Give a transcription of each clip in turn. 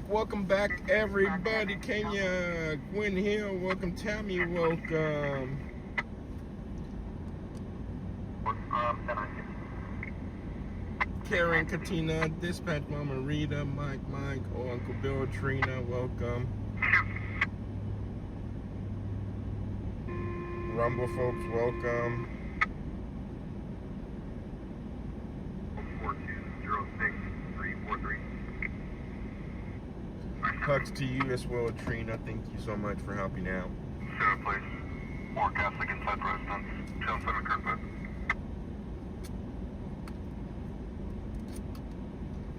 Welcome back, everybody. Kenya, Gwen Hill, welcome. Tammy, welcome. Karen, Katina, Dispatch Mama Rita, Mike, oh, Uncle Bill, Trina, welcome. Rumble folks, welcome. 4206343. Hugs to you as well, Trina. Thank you so much for helping out. Sure, please. Forecast against that residence. 27 Kirkwood.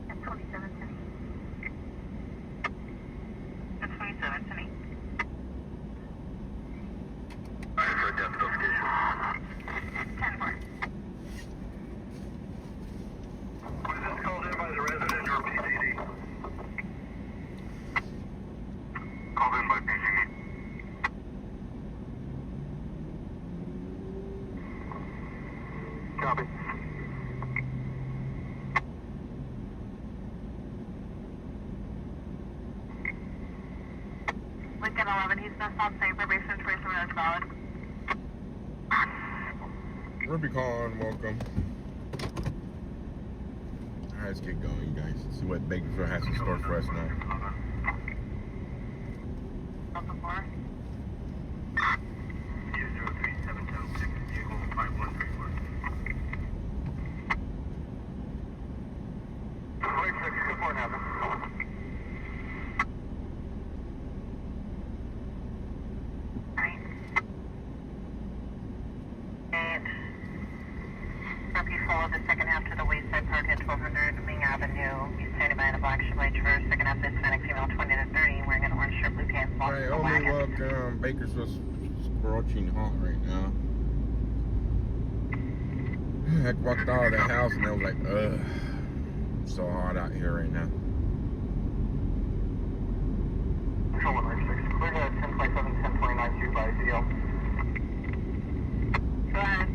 That's 27 to me. That's 27 to me. Alright, for death notification. 10-4. Was this called in by the resident or PCD? Called in by PCD. Copy. Lincoln 11, he's just on safe probation, trace from as valid. Rubicon, welcome. Alright, let's get going, guys. Let's see what Bakersfield has in store for us now. Up before. Follow the second half to the Wayside Park at 1200 Ming Avenue. He's standing by in a black Chevrolet Traverse. Second half, Hispanic female, 20 to 30, wearing an orange shirt, blue pants, walking Alright, the only wagon. welcome. Bakersfield's scorching hot right now. I walked out of the house and I was like, ugh, it's so hot out here right now. Control 196, clear to 1027, 1029, 2 by ZL. Go ahead.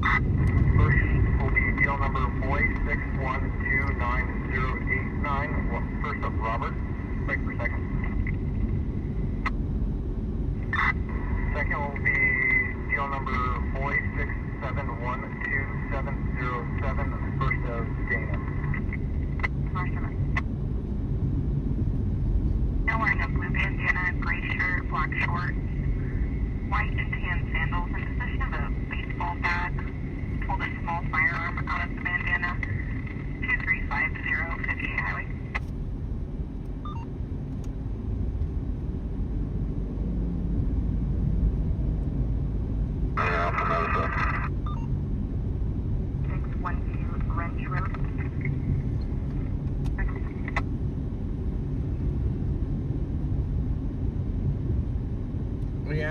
First will be deal number boy 6129089. First up, Robert. Break per second. Second will be deal number boy 6712707. First of Dana. Marshall. Now wearing a blue bandana, gray shirt, black shorts, white and tan sandals, in possession of a baseball bat. Pulled a small firearm out of the bandana. 2-3.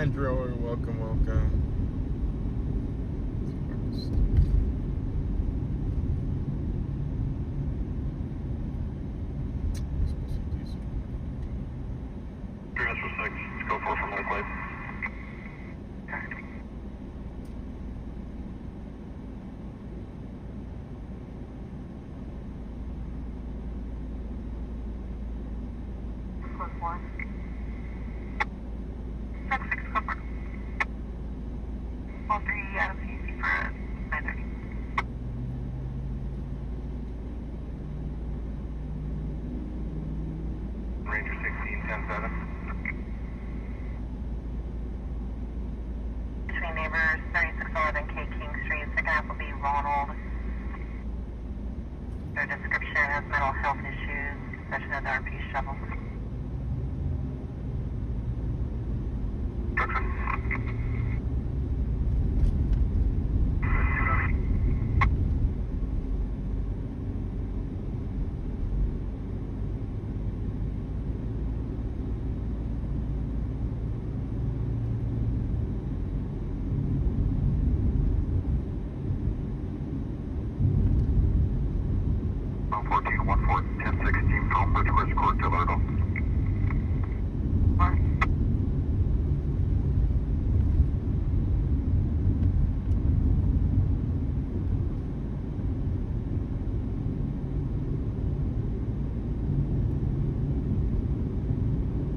Andrew, welcome. Here's for 6. Go 4 from that place. Code 4. 7-6, go for it. All 3 out of CC for 9:30. Ranger 16, 10-7. Between neighbors, 3611 K King Street, second half will be Ronald. Their description has mental health issues, possession of the RP shovel. On 1414, 1016 from Bridgeway Court to Largo.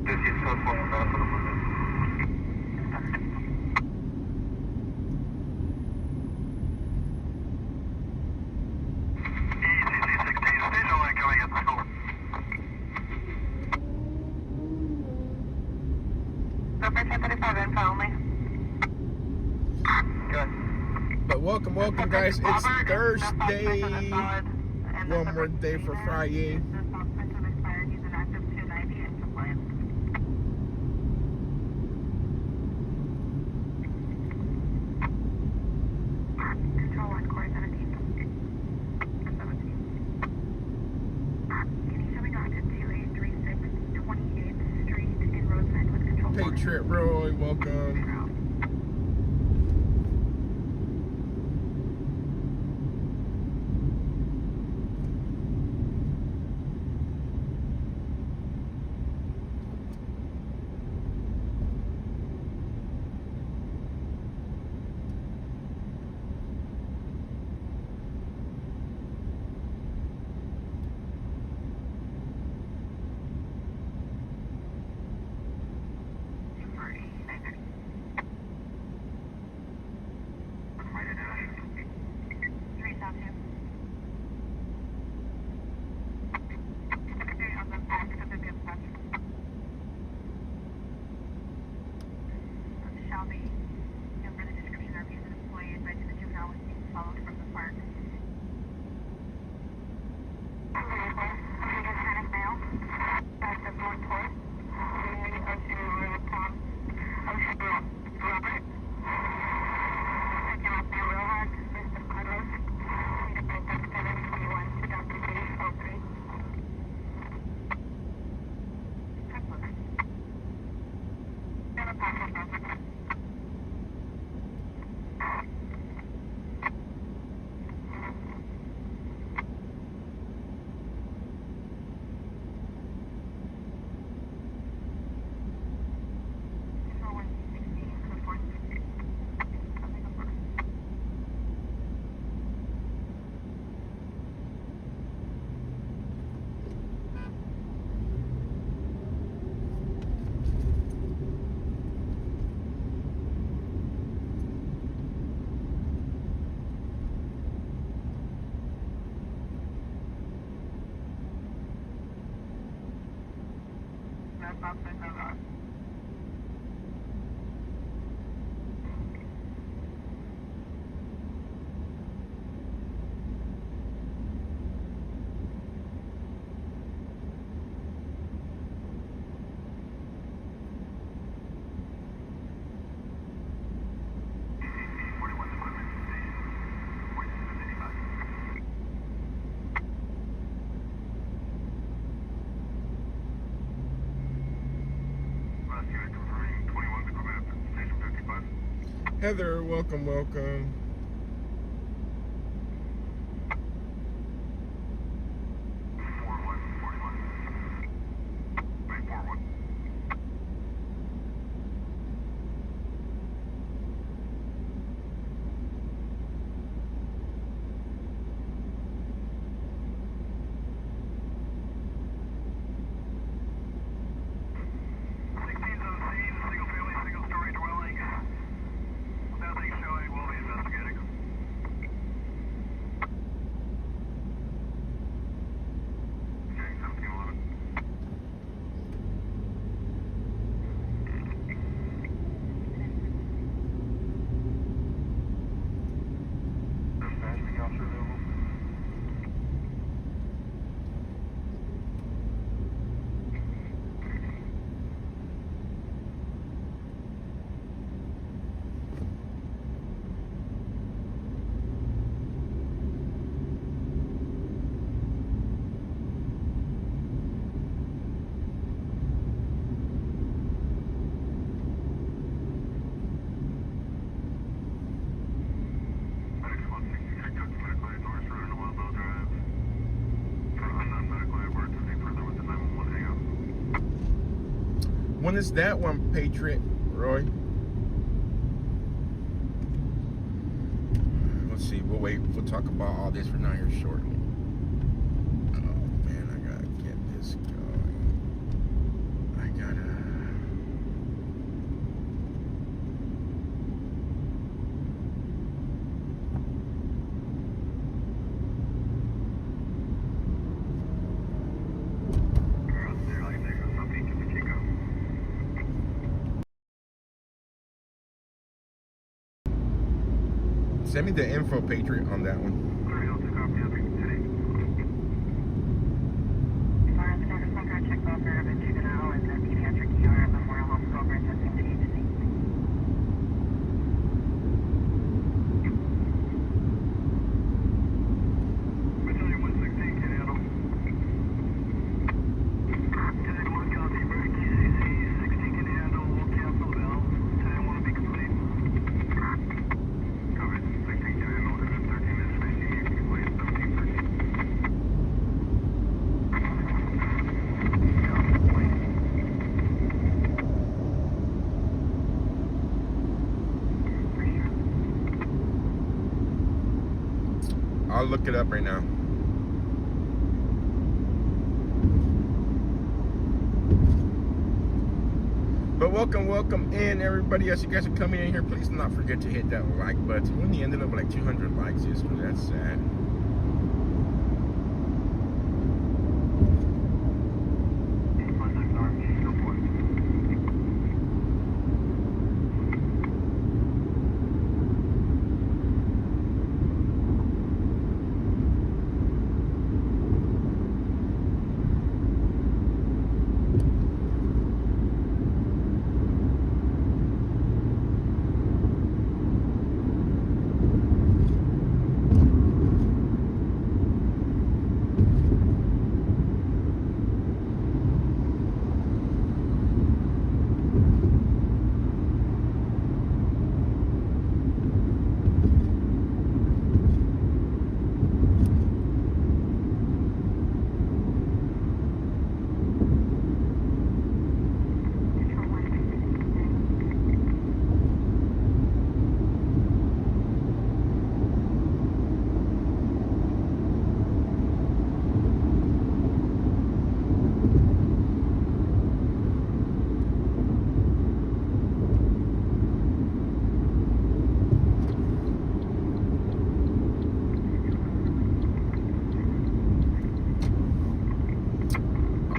This is successful from that for the movement. Go for 1035 info only. Good. But welcome guys. It's Thursday. One more day for Friday. He's an active 290 and compliant. Control 1, Core 17. 17. Can you show me on to 2836 28th Street in Rosemont with Control 4? Patriot Roy, welcome. Shelby, for the description of an employee advising the juvenile was being followed from the park. Hispanic male, that's a blue toy. Robert. I cannot be Rohan, Mr. Carlos. We depend on 721 to Dr. 343. Heather, welcome, welcome. When is that one, Patriot, Roy? Let's see. We'll wait. We'll talk about all this for now here shortly. Oh man, I gotta get this going. I gotta. Send me the info, Patriot, on that one. Check both of the juvenile and the pediatric ER at Memorial Hospital for testing to agency. Battalion 116 can handle. 10-1 copy, emergency CC, 16 can handle, cancel valve, 10-1 will be complete. Copy, 16 can handle, 13 is finishing, complete, 17 13. I'll look it up right now. But welcome in, everybody. As you guys are coming in here, please do not forget to hit that like button. We only ended up with like 200 likes yesterday. That's sad.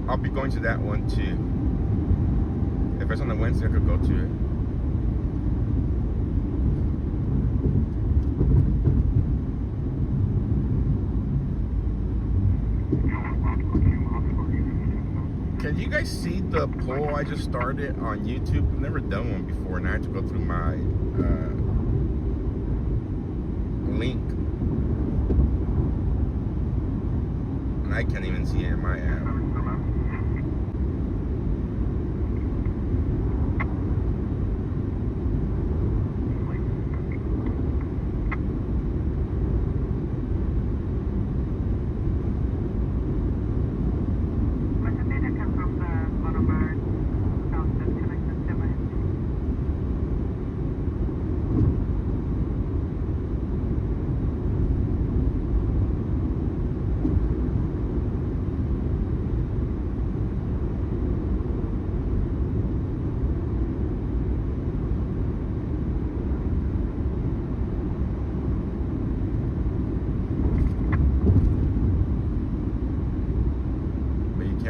I'll be going to that one too. If it's on the Wednesday, I could go to it. Can you guys see the poll I just started on YouTube? I've never done one before, and I had to go through my link. And I can't even see it in my app.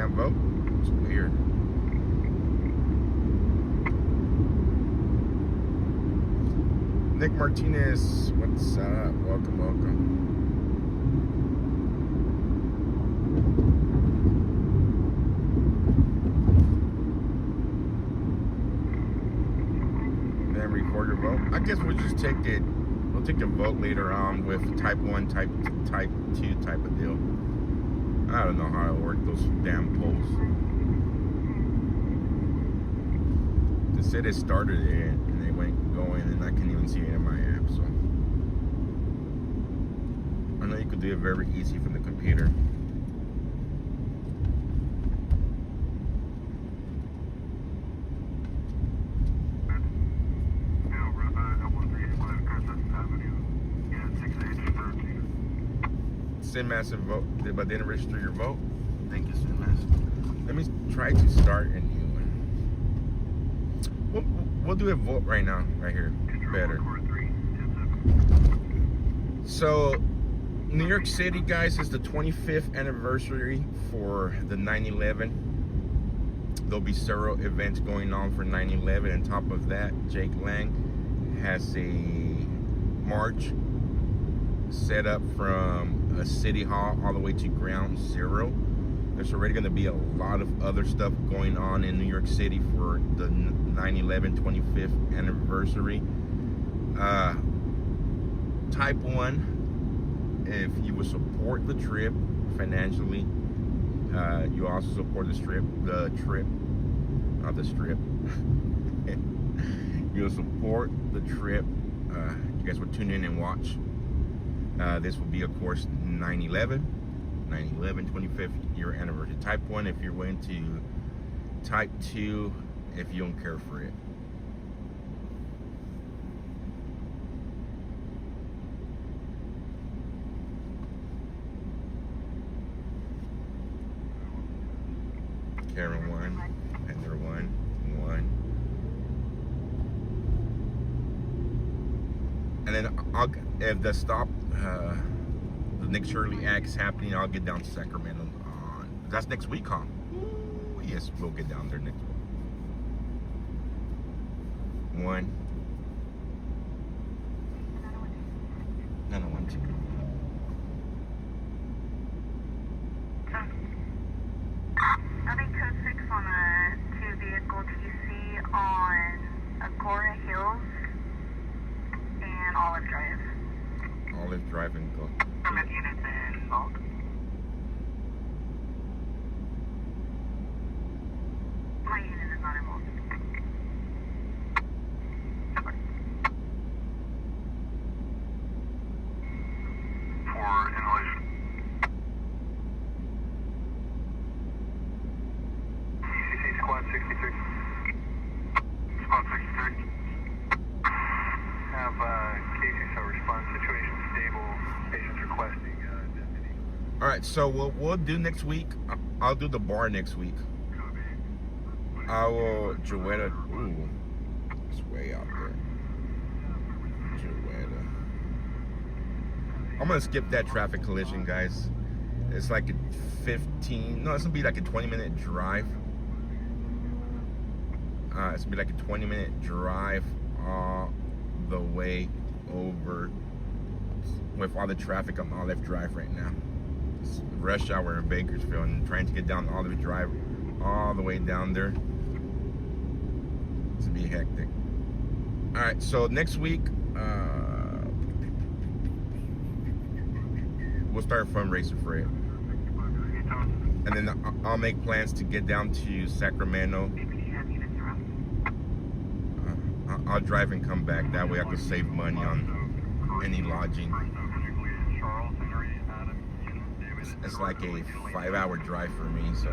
can't vote. It's weird. Nick Martinez, what's up? Welcome, welcome. Then record your vote. I guess we'll just take it. We'll take a vote later on with type 1, type 2 type of deal. I don't know how to work those damn polls. They said it started it and they went going and I can't even see it in my app, so I know you could do it very easy from the computer. Massive vote, but didn't register your vote. Thank you, Massive. Let me try to start a new one. We'll do a vote right now, right here. Better. So, New York City, guys, is the 25th anniversary for the 9/11. There'll be several events going on for 9/11. On top of that, Jake Lang has a march set up from a City Hall all the way to Ground Zero. There's already going to be a lot of other stuff going on in New York City for the 9/11 25th anniversary. Type 1, if you would support the trip financially, you also support the trip, not the strip. You'll support the trip. You guys will tune in and watch. This will be, of course, 9/11 25th year anniversary. Type 1 if you're willing to. Type 2 if you don't care for it. Karen 1, Heather 1. And then if the stop, the Nick Shirley Act is happening, I'll get down to Sacramento that's next week, huh? Ooh, yes, we'll get down there next week. 1. Another 1, 2. Nothing code 6 on a 2-vehicle TC on Agora Hills and Olive Drive. Olive Drive and go. Permit units in bulk. My unit is not involved. For inhalation. ECC Squad 63. Squad 63. Have cases so response situation stable. Patients requesting deputy. All right, so we'll do next week. I'll do the bar next week. I will Jowetta. Ooh, it's way out there. Jowetta. I'm gonna skip that traffic collision, guys. It's like a 15. No, it's gonna be like a 20-minute drive. It's gonna be like a 20-minute drive all the way over with all the traffic on Olive Drive right now. It's rush hour in Bakersfield and trying to get down Olive Drive all the way down there. It's gonna be hectic. All right, so next week we'll start fundraising for it, and then I'll make plans to get down to Sacramento. I'll drive and come back. That way I can save money on any lodging. It's like a 5-hour drive for me, so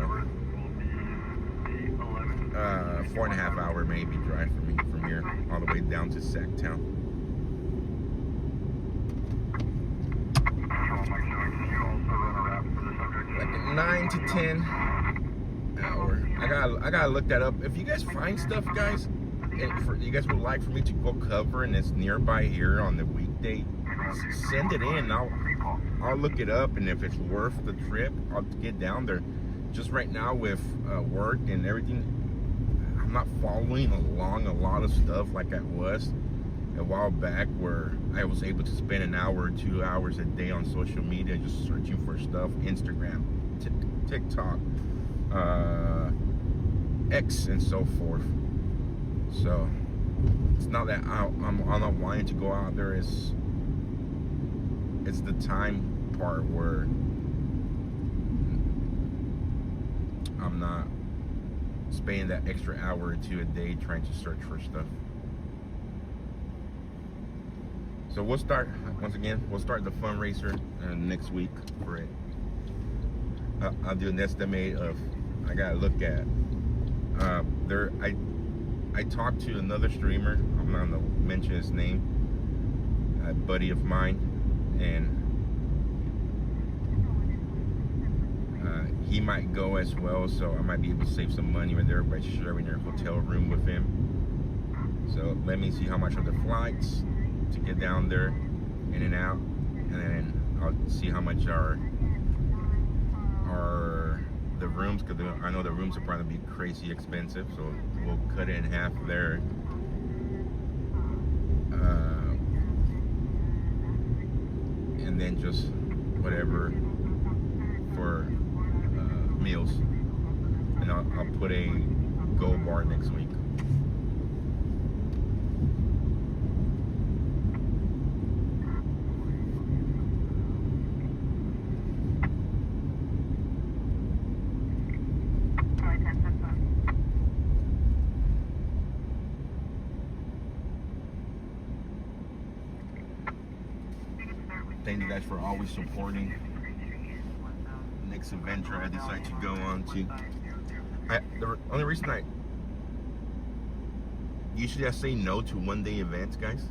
4.5 hour maybe drive for me from here all the way down to Sacktown. Like a 9 to 10 hour. I gotta look that up. If you guys find stuff, guys, you guys would like for me to go cover and it's nearby here on the weekday, send it in. I'll look it up, and if it's worth the trip, I'll get down there. just right now with work and everything, I'm not following along a lot of stuff like I was a while back, where I was able to spend an hour or 2 hours a day on social media just searching for stuff. Instagram, TikTok, X, and so forth. So it's not that I'm not wanting to go out there. It's the time part where I'm not spending that extra hour or 2 a day trying to search for stuff. So we'll start, once again, we'll start the fundraiser next week for it. I'll do an estimate of, I gotta look at, I talked to another streamer, I'm not gonna mention his name, a buddy of mine, and he might go as well, so I might be able to save some money right there by sharing their hotel room with him. So let me see how much are the flights to get down there, in and out, and then I'll see how much are the rooms, because I know the rooms will probably be crazy expensive, so we'll cut it in half there. And then just whatever for meals, and I'll put a gold bar next week. Thank you guys for always supporting next adventure I decide to go on to. The only reason usually I say no to one-day events, guys.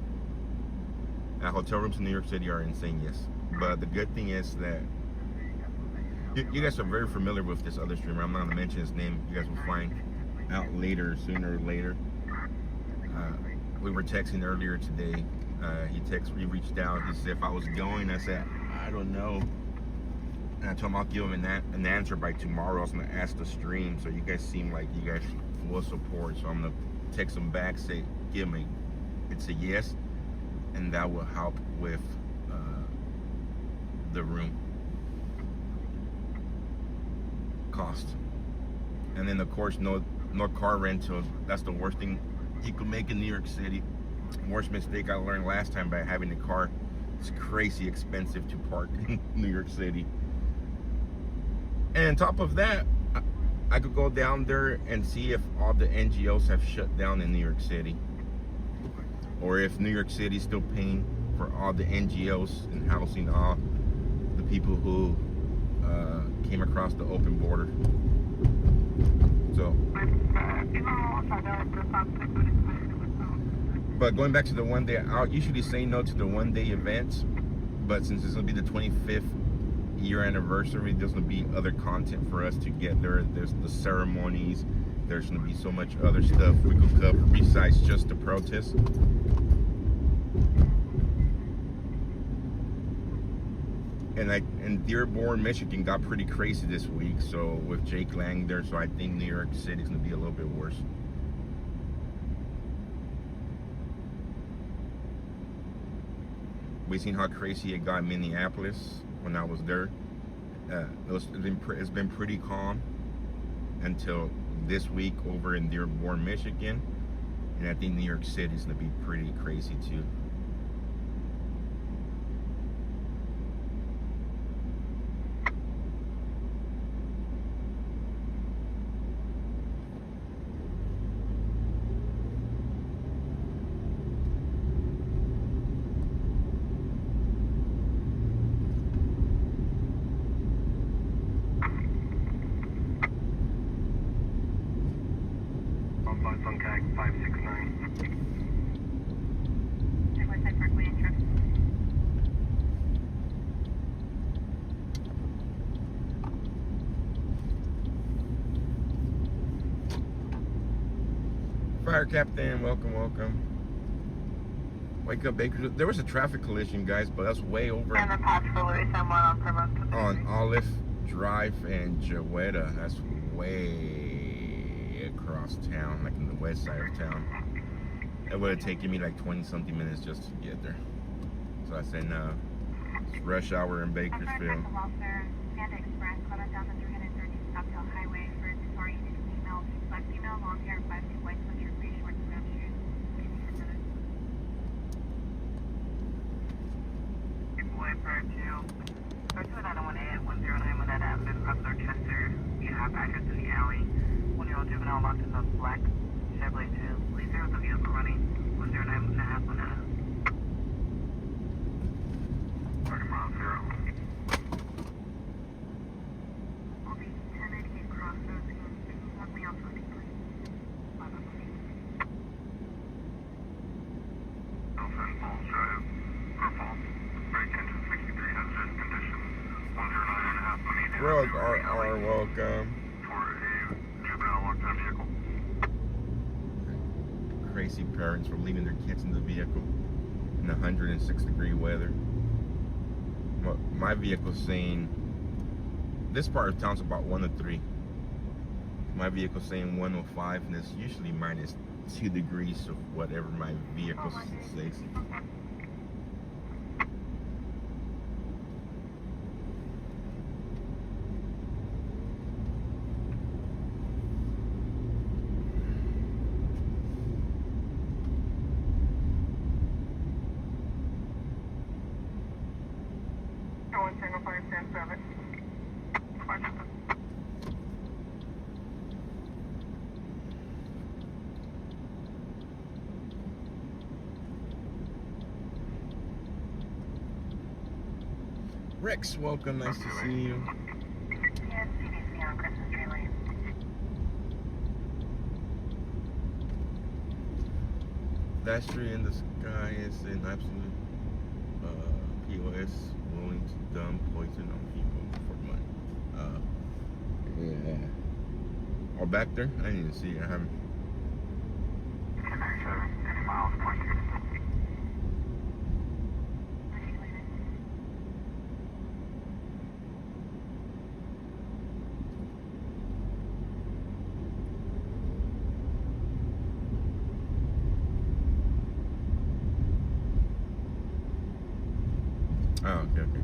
Hotel rooms in New York City are insane, yes. But the good thing is that you guys are very familiar with this other streamer. I'm not gonna mention his name. You guys will find out later, sooner or later. We were texting earlier today. He reached out. He said if I was going, I said I don't know. And I told him I'll give him an answer by tomorrow. I was gonna ask the stream, so you guys seem like you guys will support. So I'm gonna text him back, say it's a yes, and that will help with the room cost. And then of course no car rental. That's the worst thing you could make in New York City. Worst mistake I learned last time by having a car. It's crazy expensive to park in New York City. And on top of that, I could go down there and see if all the NGOs have shut down in New York City, or if New York City is still paying for all the NGOs and housing all the people who came across the open border. So, but going back to the one day, I'll usually say no to the one-day events, but since it's gonna be the 25th year anniversary, there's gonna be other content for us to get there. There's the ceremonies, there's gonna be so much other stuff we could cover besides just the protest. And Dearborn, Michigan got pretty crazy this week, so with Jake Lang there, so I think New York City's gonna be a little bit worse. We seen how crazy it got in Minneapolis when I was there. It's been pretty calm until this week over in Dearborn, Michigan, and I think New York City is gonna be pretty crazy too. Contact 569. Fire Captain, welcome. Wake up, Baker. There was a traffic collision, guys, but that's way over And the pass for Louis, someone on Plymouth. on Olive Drive and Jewetta. That's way across town, like in the west side of town. It would have taken me like 20-something minutes just to get there. So I said, no. It's rush hour in Bakersfield. Panda Express, Columbus down to 330 Uphill Highway for sorry female, black female, long hair, 5'2", white sweatshirt, gray shorts, brown shoes. Boy, for 2, 109 Monette Avenue, Professor Chester. You have access to the alley. 1-year-old juvenile locked in the black Chevrolet 2. Please zero the vehicle running 109 Monette. 30 miles, 0. I'll be 1088 Crossroads, and can you walk me off the please? Elfin Falls Drive, or Falls, brake engine 6300, condition 109.5 beneath the Rogue RR, welcome. for a juvenile locked in vehicle. Crazy parents were leaving their kids in the vehicle in 106-degree weather. My vehicle's saying, this part of town's about 1 to 3. My vehicle's saying 105, and it's usually minus 2 degrees of whatever my vehicle says. Rex, welcome. Nice to see you. Yes, CDC on Christmas Tree Lane. That tree in the sky is an absolute POS, willing to dump poison on people for money. Yeah. Oh, back there? I didn't even see it. I haven't. 50 miles, point 2. Oh, okay, okay.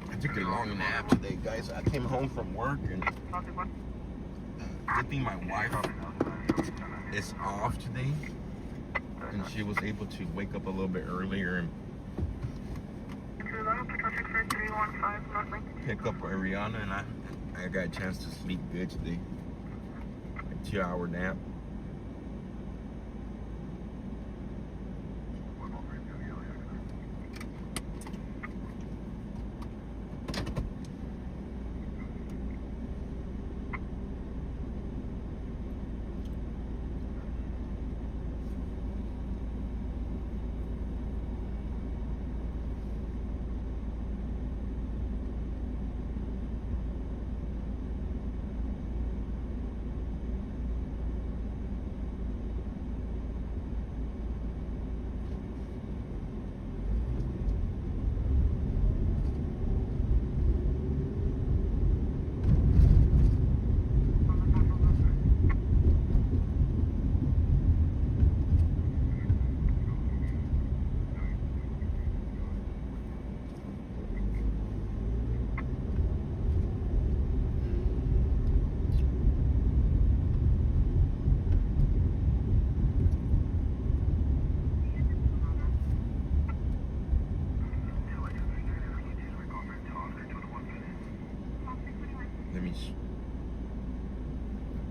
I took a long nap today, guys. I came home from work and good thing my wife is off today, and she was able to wake up a little bit earlier and pick up Ariana, and I got a chance to sleep good today. Like 2-hour nap.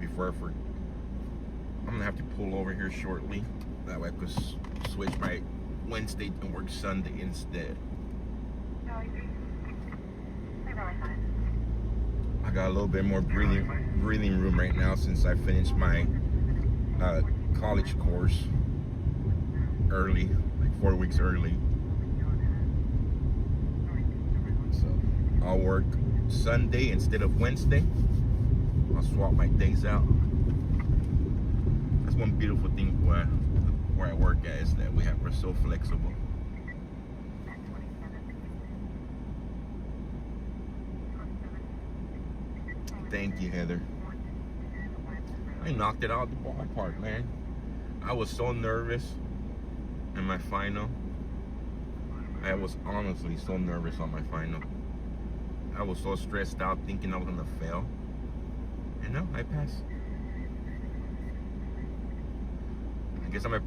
Before I forget, I'm gonna have to pull over here shortly. That way I could switch my Wednesday and work Sunday instead. No, you're really fine. I got a little bit more breathing room right now since I finished my college course early, like 4 weeks early. So I'll work Sunday instead of Wednesday. I'll swap my days out. That's one beautiful thing where I work at is that we're so flexible. Thank you, Heather. I knocked it out of the ballpark, man. I was so nervous in my final. I was honestly so nervous on my final. I was so stressed out thinking I was gonna fail. And no, I passed. I guess I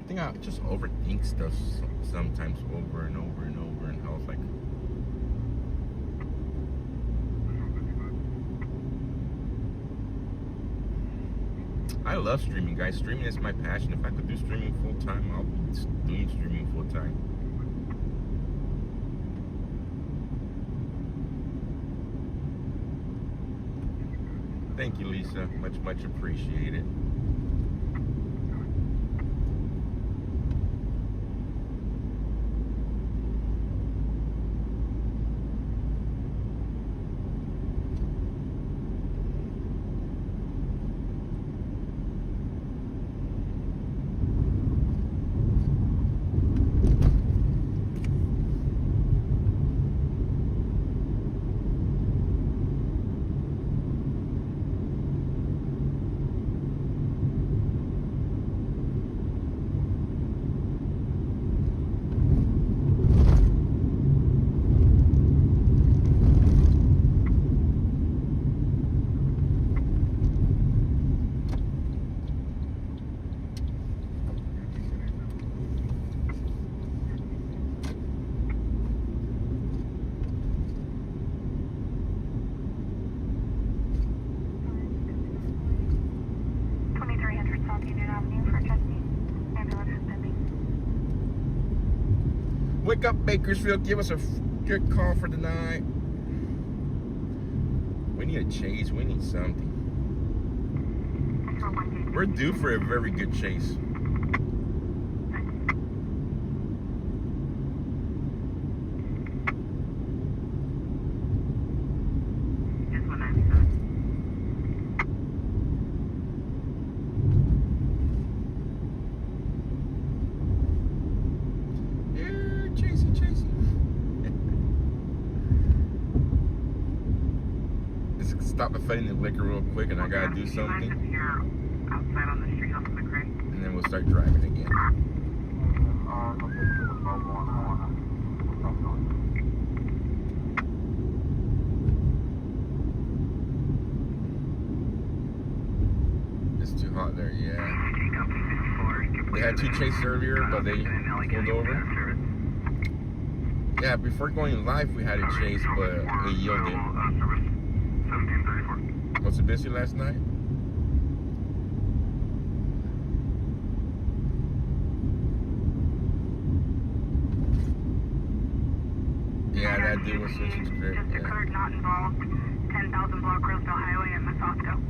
think I just overthink stuff sometimes over and over and over, and I was like, I love streaming, guys. Streaming is my passion. If I could do streaming full time, I'll be doing streaming full time. Thank you, Lisa. Much appreciated. Wake up, Bakersfield. Give us a good call for tonight. We need a chase. We need something. We're due for a very good chase. Stop offending the liquor real quick, and I gotta do something. Outside on the street off of the creek. And then we'll start driving again. It's too hot there, yeah. They had two chases earlier, but they pulled over. Yeah, before going live, we had a chase, but they yielded. Was it busy last night? Yeah, that dude was switching script. Just occurred, not involved. 10,000 block Roseville Highway at Massaco.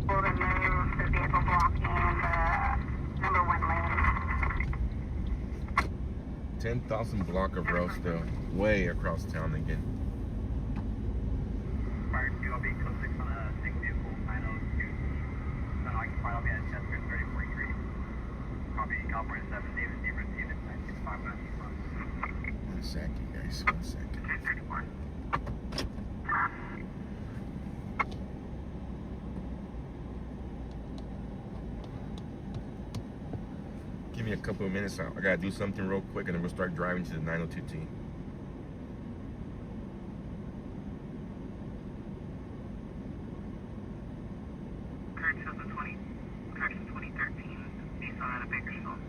We'll remove the vehicle blocking the number 1 lane. 10,000 block of Rosedale, way across town again. Fire 2, I'll be code 6 on a 6 vehicle, 902. Unoccupied, I'll be at Chester 3043. Copy, California 7, David Zebra, David 965. 1 second, guys, 1 second. 234. Give me a couple of minutes. I gotta do something real quick, and then we'll start driving to the 902T. Correction 2013, Nissan out of Bakersfield.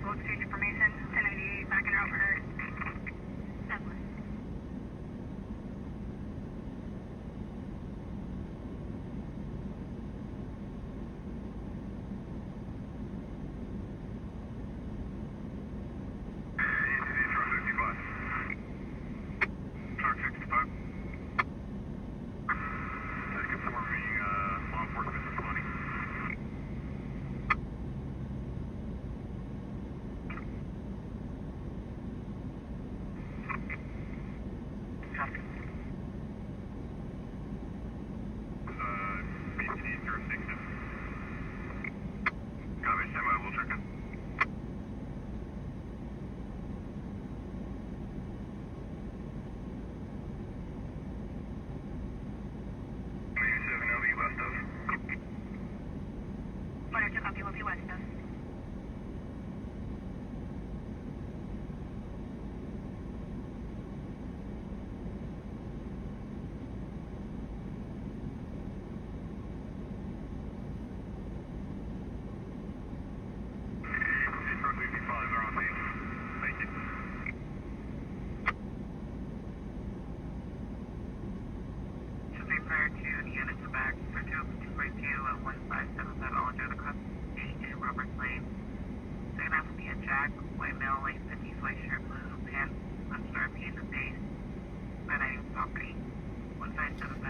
We'll exchange information. 1098 back in route for Douglas. Copy, will be west of.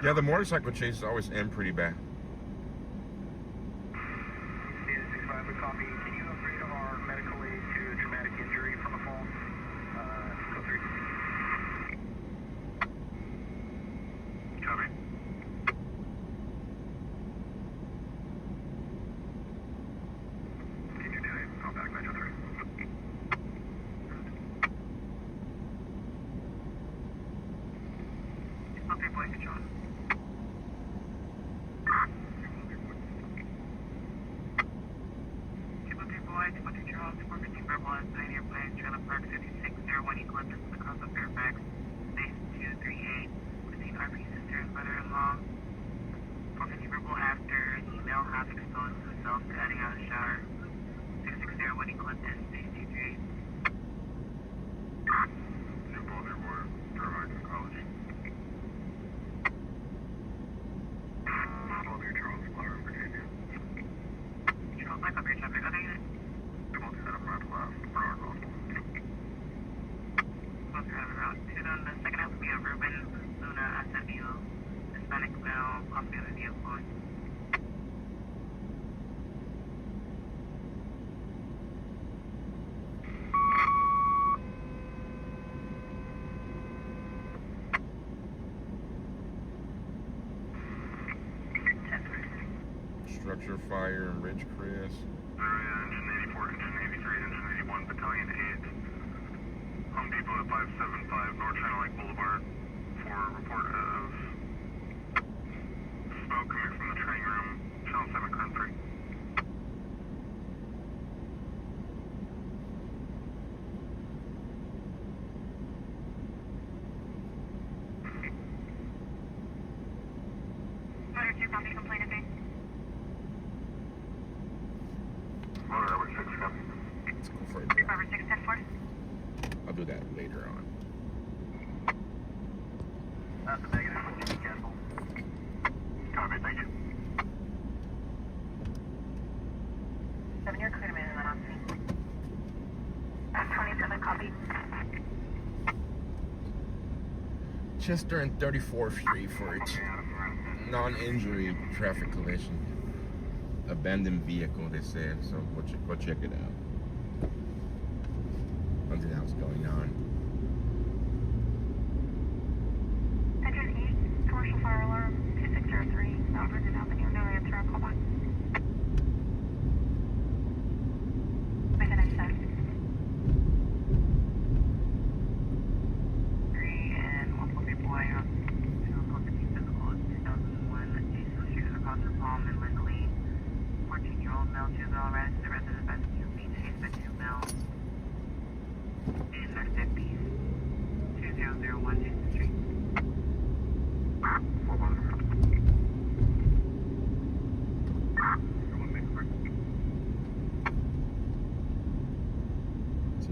Yeah, the motorcycle chases always end pretty bad. Copy. Can you upgrade our medical aid to a traumatic injury from the fall? Code 3. Copy. Can you do it? I'll back Metro 3. Okay, boy, control. Structure fire in Ridgecrest. Engine 84, Engine 83, Engine 81, Battalion 8. Home Depot at 575 North China Lake Boulevard for a report of smoke coming from the training room, Channel 7 current 3. Motor 2, copy, complaint at base. Motor Edward 6, copy. Let's go for it. Rover 610-4. I'll do that later on. That's a negative. Be careful. Copy, thank you. 7-year crewman and then on scene. 27, copy. Chester and 34th Street for a non-injury traffic collision. Abandoned vehicle, they said. So go check it out. Something else going on. Engine 8, commercial fire alarm, 2603, Mount Vernon Avenue, no answer, I'll call back. Make a nice set. 3 and 143 boy on 250 physical 2001 Jason Street across the palm and Lindley. 14-year-old male juvenile arrested, the resident by the being chased by 2 males in their 50s. 2001 Jason Street. 4-1.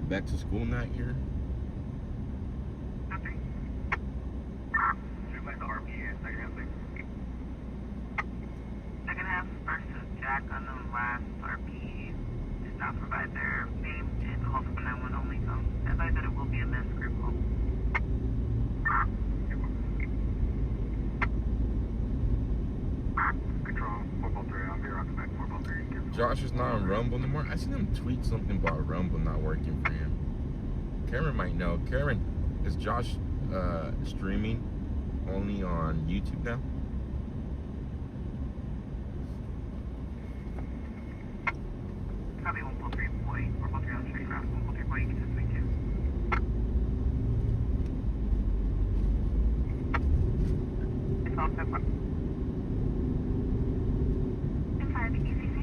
back to school night here. Okay. Should like the RP and second half thing. Second half versus Jack on the last RP did not provide their name and call for 911 only, so I advise that it will be a men's group call. Control 443, I'm here on spec 443. Josh is not on Rumble anymore. I seen him tweet something about Rumble not working for him. Karen might know. Karen, is Josh streaming only on YouTube now? Probably 143 boy, 443 on straight route. 143 boy, you can just make it. It's all set. Inside the ECC.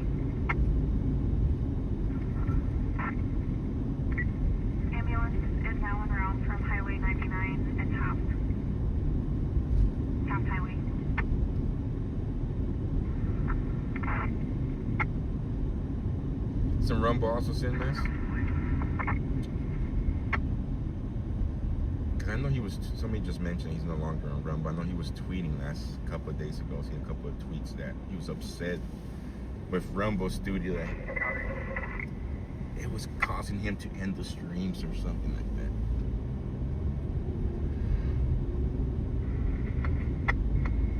Ambulance is now en route from Highway 99 and Taft Highway. Some Rumble also send this? Because I know he was, somebody just mentioned he's no longer on Rumble. I know he was tweeting last couple of days ago. I seen a couple of tweets that he was upset with Rumble Studio that it was causing him to end the streams or something like that.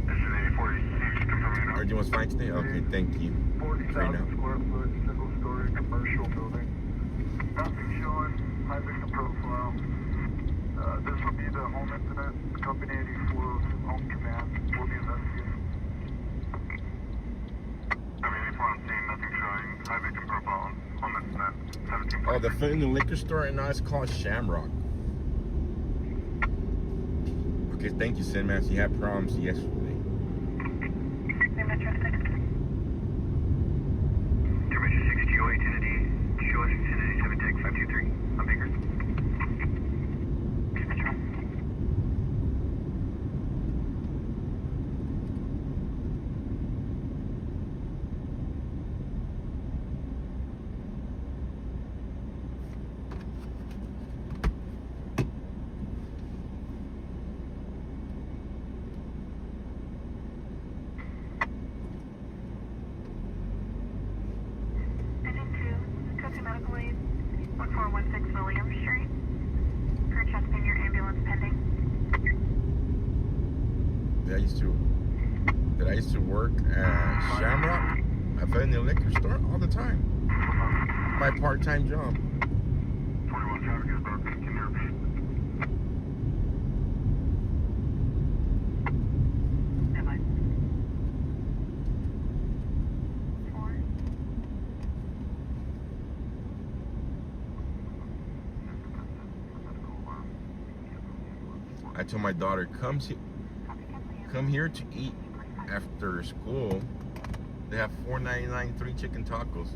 This is 84, confirming Are you fine today? Okay, thank you. 40,000 square foot, single story commercial building. Nothing showing, high victim profile. This will be the home incident. Company 84 home command will be investigating. Company 84 on scene, nothing showing, high victim profile, home incident, 17. Oh, the food in the liquor store and now it's called Shamrock. Okay, thank you, Sinmax. You had problems yesterday. Metro 6. Information 6 GOA 10 show us 10 tech 523 on Baker. Engine 2, Cook Medical Aid, 1416 William Street. For chest pain, your ambulance pending. Did I used to work at Shamrock? I food in the liquor store all the time. My part-time job. 21 traffic is broken. Can you repeat? Am I? 4. I told my daughter, come here to eat after school. They have $4.99 3 chicken tacos.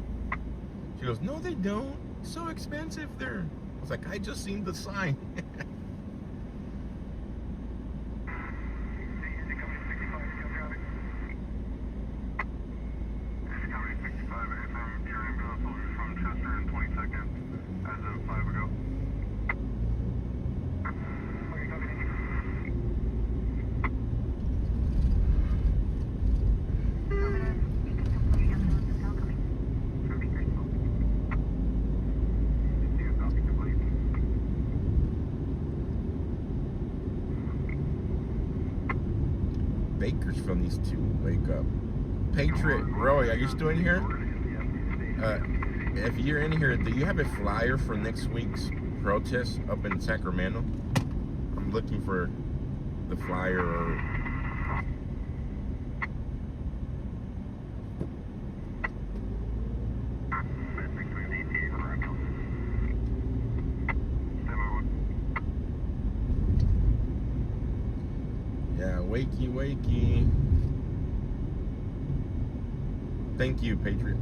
She goes, no, they don't. It's so expensive there. I was like, I just seen the sign. Company 65 FM, your ambulance will be from Chester in 20 seconds as of 5 ago. Ambulance is now coming from Bakersfield. Bakersfield needs to wake up. Patriot, Roy, are you still in here? If you're in here, do you have a flyer for next week's protest up in Sacramento? I'm looking for the flyer or... Yeah, wakey, wakey. Thank you, Patriot.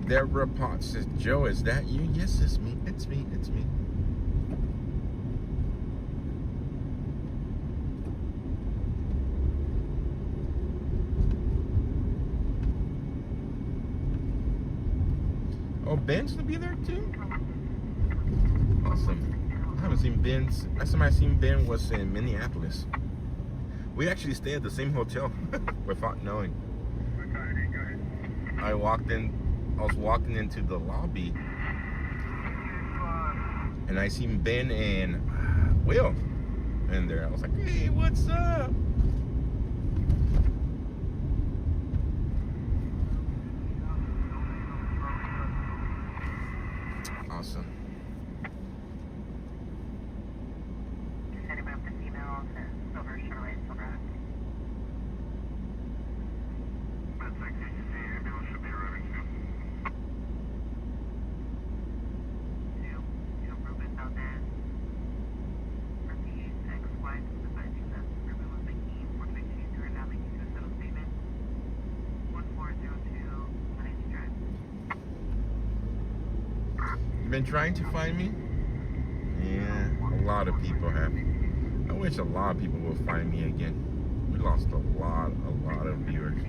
Deborah Potts says, Joe, is that you? Yes, it's me. It's me. It's me. Oh, Ben's gonna be there too? Awesome. I haven't seen Ben. Last time I seen Ben was in Minneapolis. We actually stayed at the same hotel without knowing. I was walking into the lobby and I seen Ben and Will in there. I was like, hey, what's up? Awesome. Just sending up this email to Silver Chevrolet Silverado. That's like the ambulance should be arriving soon. Ruben Valdez from the ex-wife is advising that Ruben was making 422 or not making a settled statement. 1402 180 Drive. You been trying to find me? Yeah, a lot of people have. I wish a lot of people will find me again. We lost a lot of viewers.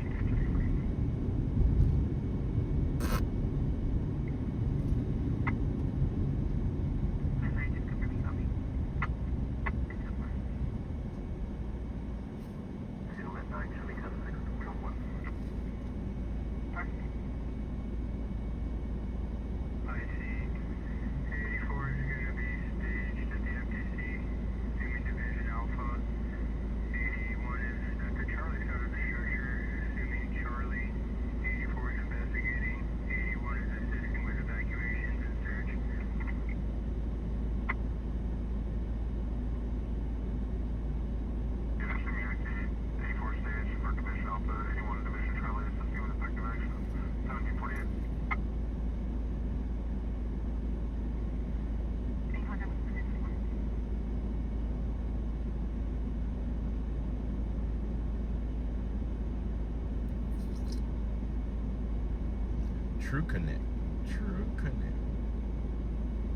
True Connect.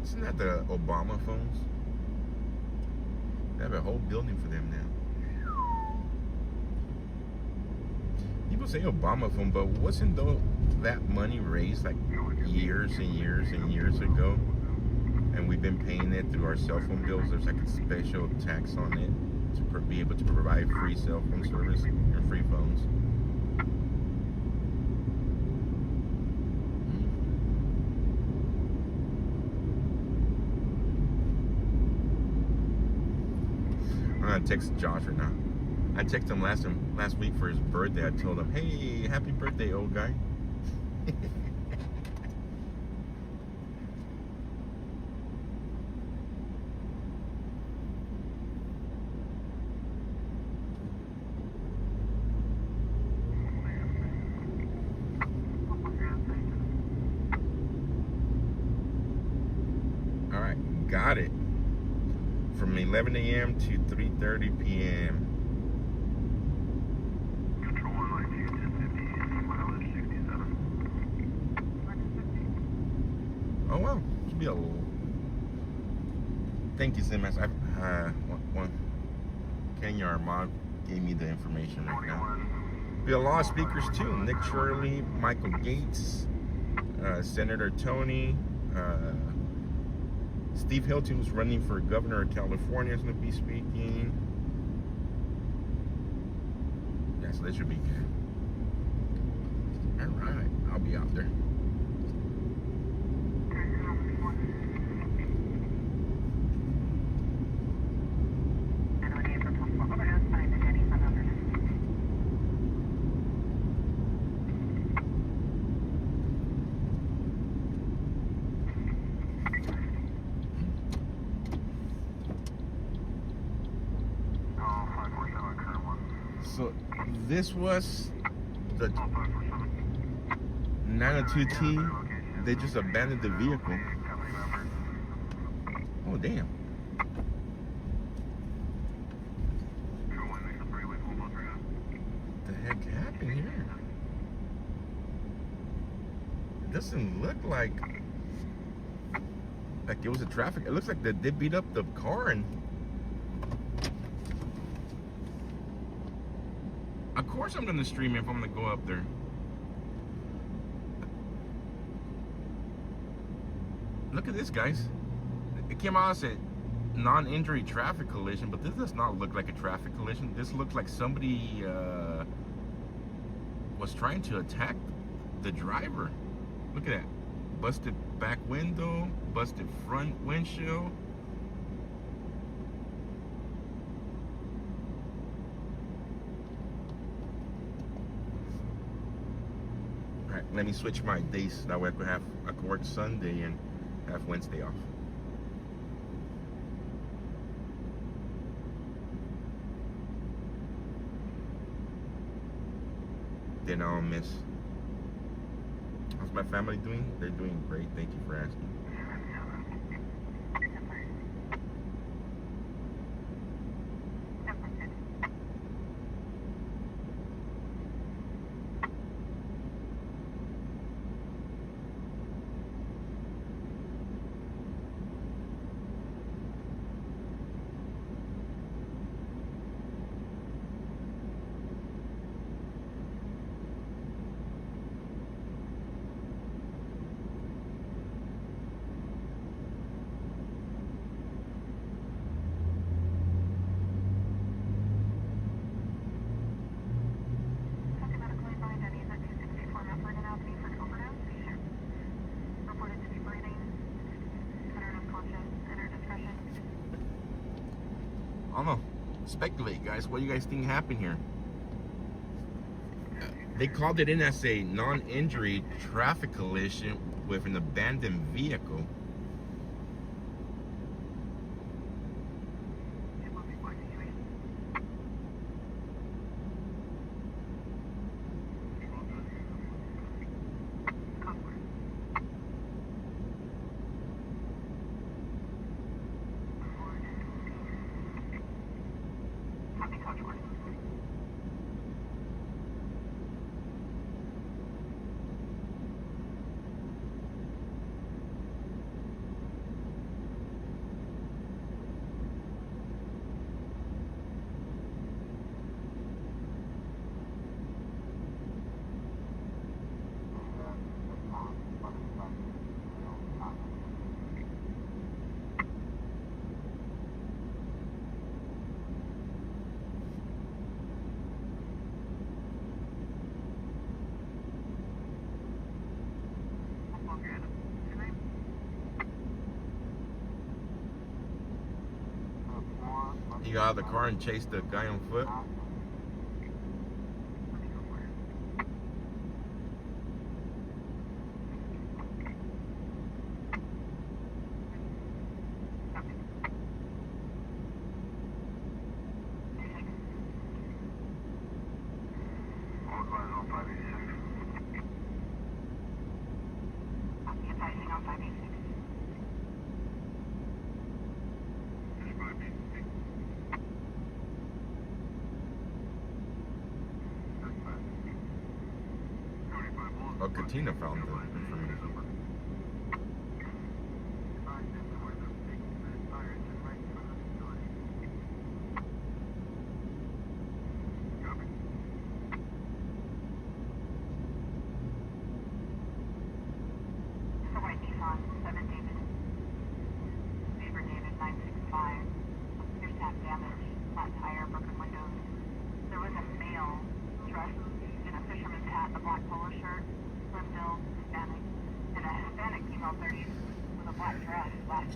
Isn't that the Obama phones? They have a whole building for them now. People say Obama phone, but wasn't that money raised like years and years and years ago? And we've been paying it through our cell phone bills. There's like a special tax on it to be able to provide free cell phone service and free phones. I'm gonna text Josh right now. I texted him last week for his birthday. I told him, hey, happy birthday, old guy. All right, got it. From 11 a.m. to 3:30 p.m. Control 192, 1050, mileage 67. Oh wow, should be a. Thank you, Simas. Kenya Armand gave me the information right now. Be a lot of speakers too. Nick Shirley, Michael Gates, Senator Tony. Steve Hilton, who's running for governor of California, is going to be speaking. Yeah, so they should be good. All right, I'll be out there. So this was the 902T. They just abandoned the vehicle. Oh damn. What the heck happened here? It doesn't look like it was a traffic. It looks like they beat up the car and. Of course I'm gonna stream if I'm gonna go up there. Look at this, guys. It came out as a non-injury traffic collision, but this does not look like a traffic collision. This looks like somebody was trying to attack the driver. Look at that. Busted back window, busted front windshield. All right, let me switch my days. That way I could work Sunday and have Wednesday off. Then I'll miss. How's my family doing? They're doing great. Thank you for asking. I don't know. Speculate, guys. What do you guys think happened here? They called it in as a non-injury traffic collision with an abandoned vehicle. He got out of the car and chased the guy on foot. Oh, Katina found the information. It's a white Nissan, 7 David. Faber David 965. Your tap damage, flat tire, broken windows. There was a male dressed in a fisherman's hat, a black polo shirt, slim build, Hispanic, and a Hispanic female 30s with a black dress.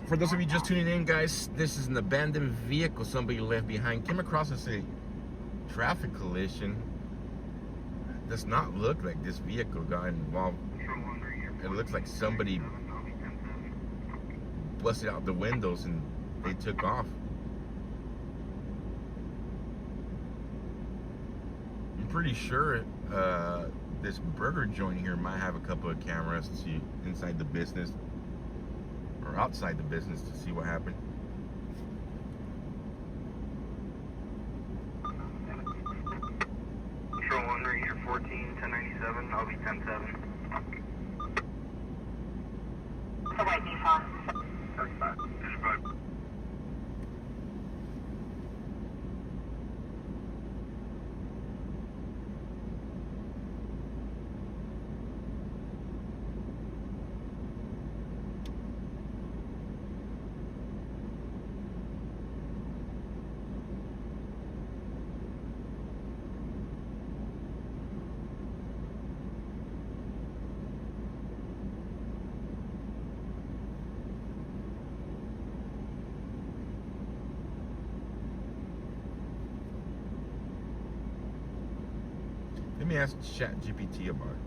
For those of you just tuning in, guys, this is an abandoned vehicle somebody left behind. Came across as a traffic collision. Does not look like this vehicle got involved. It looks like somebody busted out the windows and they took off. I'm pretty sure this burger joint here might have a couple of cameras to see inside the business or outside the business to see what happened. Control 1, right here, 14, 1097, I'll be 10-7. It's a white Nissan. 35. 35. me ask ChatGPT about it.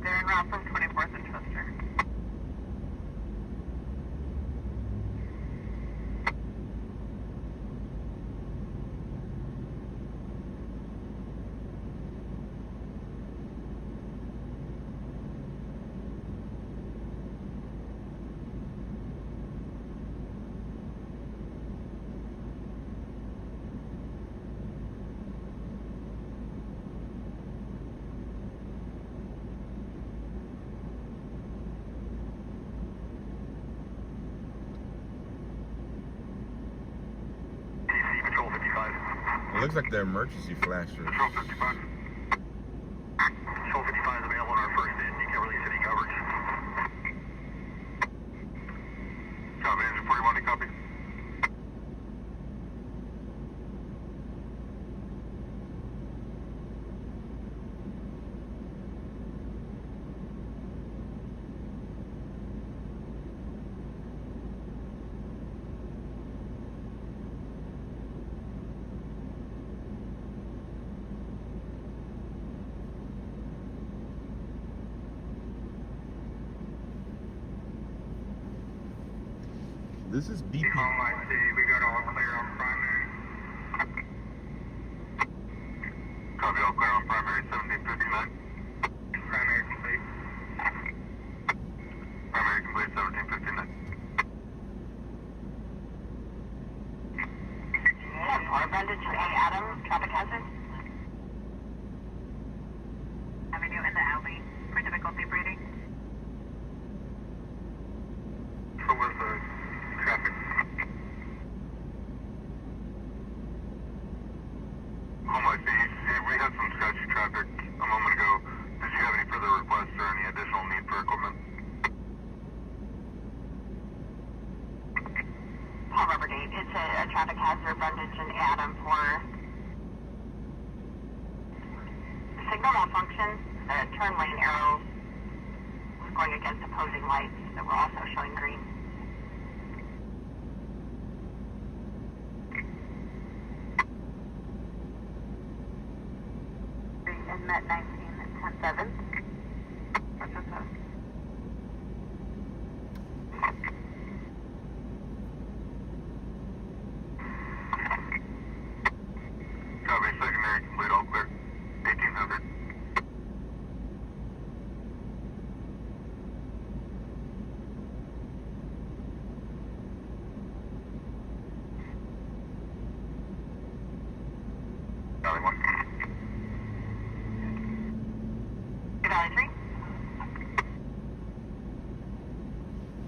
They're en route from 24th and Chester. Patrol 55. It looks like the emergency flashers. Patrol 55. Patrol 55 is available on our first end. You can't release any coverage. Copy, engine 41 to copy. This is BP. We got all clear on primary. Copy, all clear on primary, 1759. Primary complete. Primary complete, 1759. Arbandage to A. Adam, traffic hazard. Avenue in the alley for difficulty breathing. So was the traffic. Oh my, we had some sketchy traffic a moment ago. Did you have any further requests or any additional need for equipment? Paul Rubber Date. It's a traffic hazard, Brundage and Adam for signal malfunction. The turn lane arrow was going against opposing lights that were also showing green. And Met 19 at 10-7. What's this? Copy, secondary complete, all clear. 1800. Valley 1. Valley 3.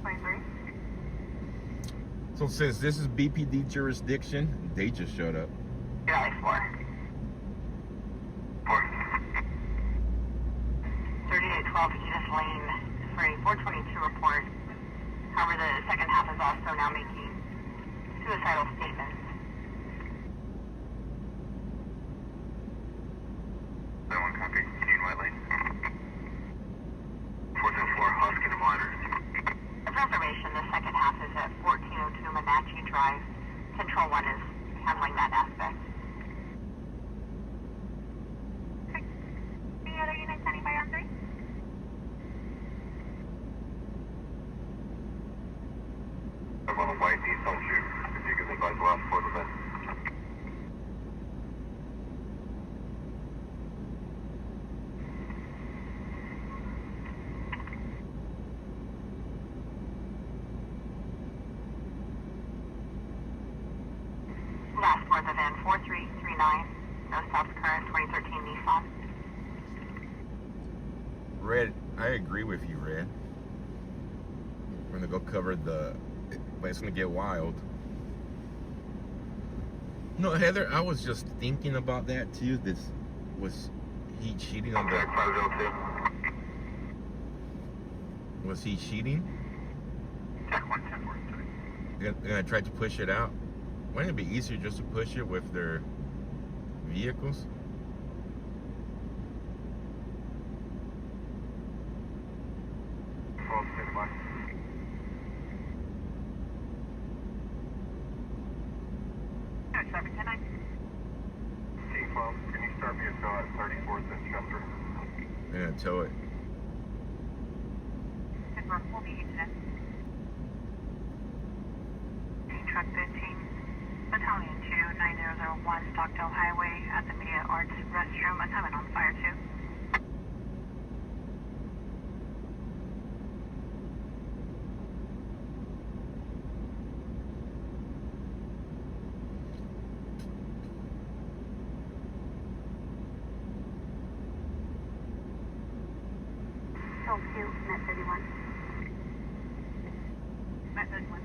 23. So since this is BPD jurisdiction, they just showed up. Valley 4. 4. 3812 Edith Lane for a 422 report. However, the second half is also now making suicidal statements. That one copy. Union White Lane. 404 Husky to monitor. Observation, the second half is at 1402 Menachie Drive. Control 1 is handling that aspect. The other unit standing by on 3. I'm on a white Nissan shoot. If you can advise last for the best. Last for the van 4339. No stops current 2013 Nissan. Red, I agree with you, Red. We're gonna go cover the, but it's gonna get wild. No, Heather, I was just thinking about that too. This was he cheating on the? Was he cheating? Check 110. They're gonna try to push it out. Wouldn't it be easier just to push it with their vehicles? T12, can you start me a tow at 34th and Chester? They're gonna tow it. We'll be today. Truck 15, Battalion 2, 9001, Stockdale Highway at the Media Arts Restroom. Assignment on fire 2. Hill 2, Met 31. Met 31.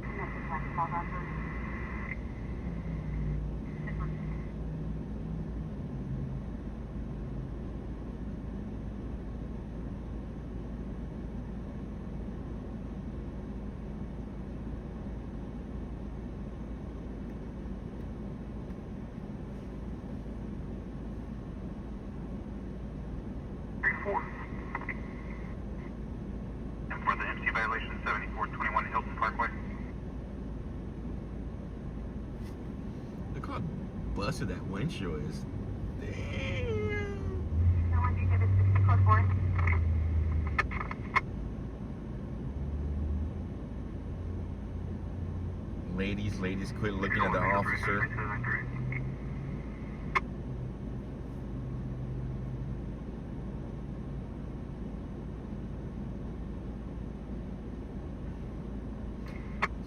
Met 31, small buffer. This one. And for the MC violation, 7421 Hilton Parkway. Look how busted that windshield is. Damn. No one exhibit 60 code 4. Ladies, quit looking at the officer.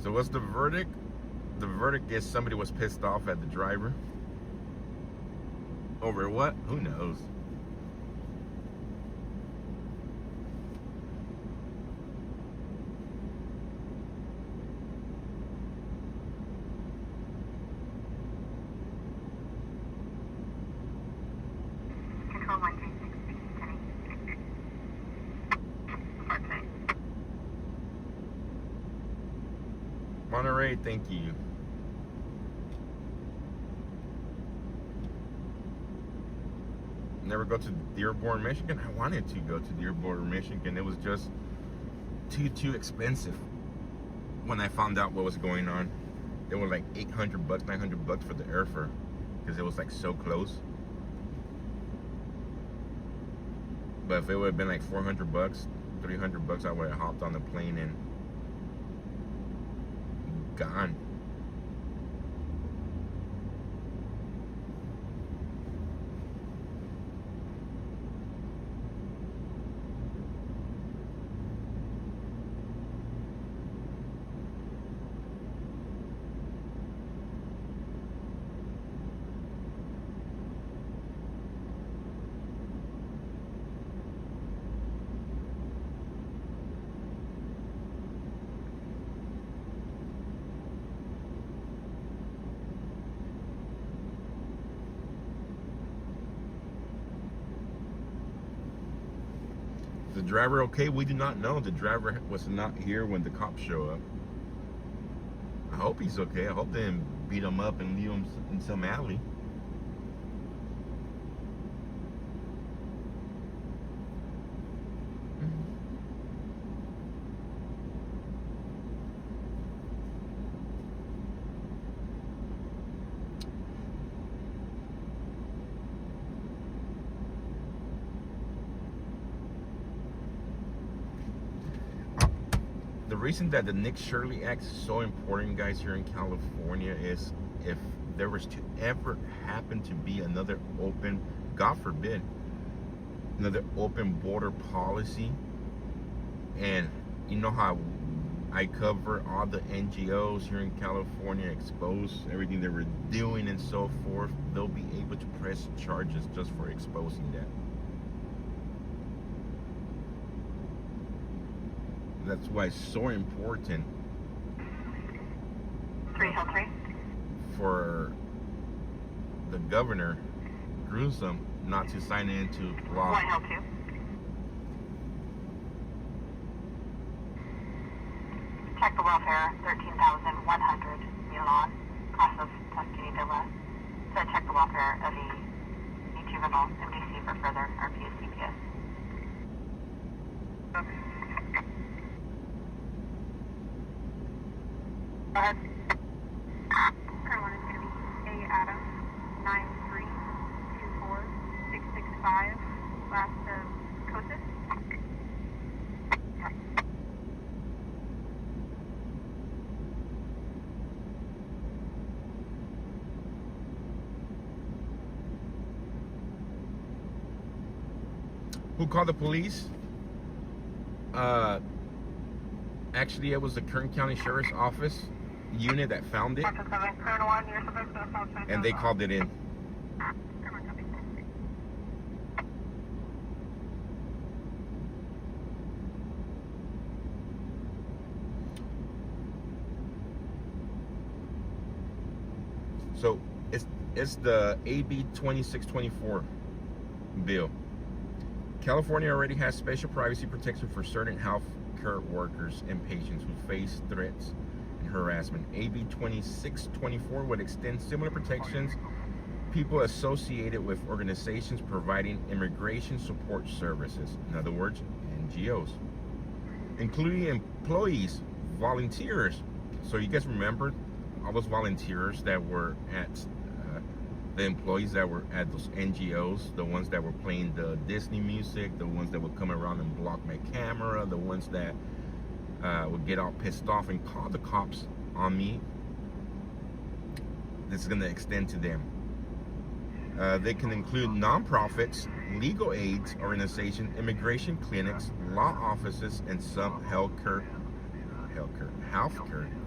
So what's the verdict? The verdict is somebody was pissed off at the driver. Over what? Who knows? Control 136, Kenny. Okay. Monterey, thank you. Never go to Dearborn, Michigan. I wanted to go to Dearborn, Michigan. It was just too expensive. When I found out what was going on, it was like $800, $900 for the airfare because it was like so close. But if it would have been like $400, $300, I would have hopped on the plane and gone. The driver okay? We do not know. The driver was not here when the cops show up. I hope he's okay. I hope they didn't beat him up and leave him in some alley. The reason that the Nick Shirley Act is so important, guys, here in California is if there was to ever happen to be another open, God forbid, another open border policy, and you know how I cover all the NGOs here in California, expose everything they were doing and so forth, they'll be able to press charges just for exposing that. That's why it's so important. 3 Hill 3. for the governor, Gruesome, not to sign into law. One help you. Check the welfare, 13,100 Milan, Casas Tuscany-Villa. So check the welfare of the juvenile MDC for further RPS CPS. Go ahead. Current one is going to be A. Adams, 9324665, last of Cosis. Who called the police? Actually, it was the Kern County Sheriff's Office unit that found it, and they called it in. So it's the AB 2624 bill. California already has special privacy protection for certain health care workers and patients who face threats and harassment. AB 2624 would extend similar protections people associated with organizations providing immigration support services, in other words, NGOs, including employees, volunteers. So you guys remember all those volunteers that were at the employees that were at those NGOs, the ones that were playing the Disney music, the ones that would come around and block my camera, the ones that would get all pissed off and call the cops on me. This is going to extend to them. They can include nonprofits, legal aids organizations, immigration clinics, law offices, and some healthcare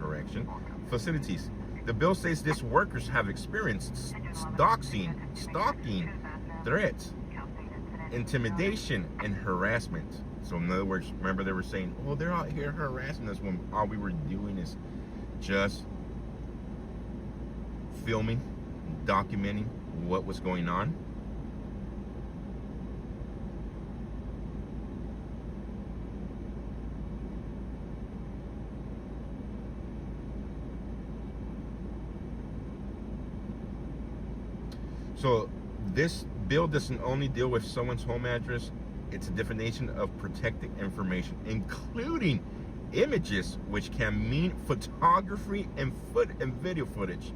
correction facilities. The bill says these workers have experienced stalking, threats, intimidation, and harassment. So in other words, remember they were saying, oh, they're out here harassing us when all we were doing is just filming, documenting what was going on. So this bill doesn't only deal with someone's home address, it's a definition of protected information, including images, which can mean photography and video footage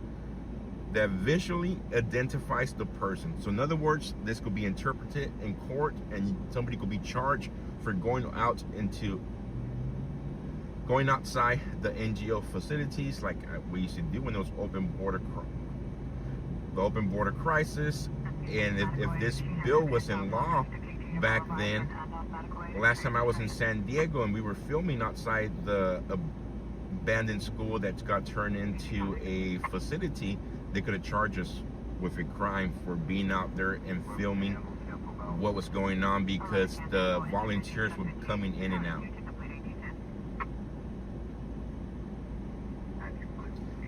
that visually identifies the person. So in other words, this could be interpreted in court and somebody could be charged for going outside the NGO facilities like we used to do when there was the open border crisis. And if this bill was in law back then, last time I was in San Diego and we were filming outside the abandoned school that got turned into a facility, they could have charged us with a crime for being out there and filming what was going on because the volunteers were coming in and out.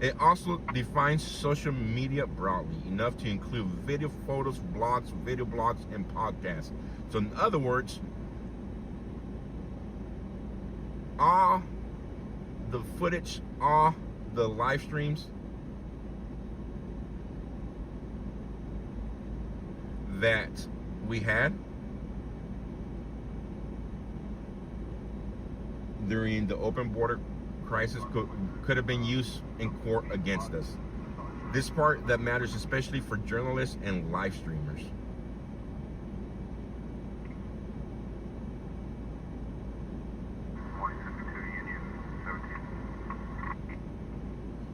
It also defines social media broadly, enough to include video, photos, blogs, video blogs, and podcasts. So in other words, all the footage, all the live streams that we had during the open border crisis could have been used in court against us. This part that matters especially for journalists and live streamers.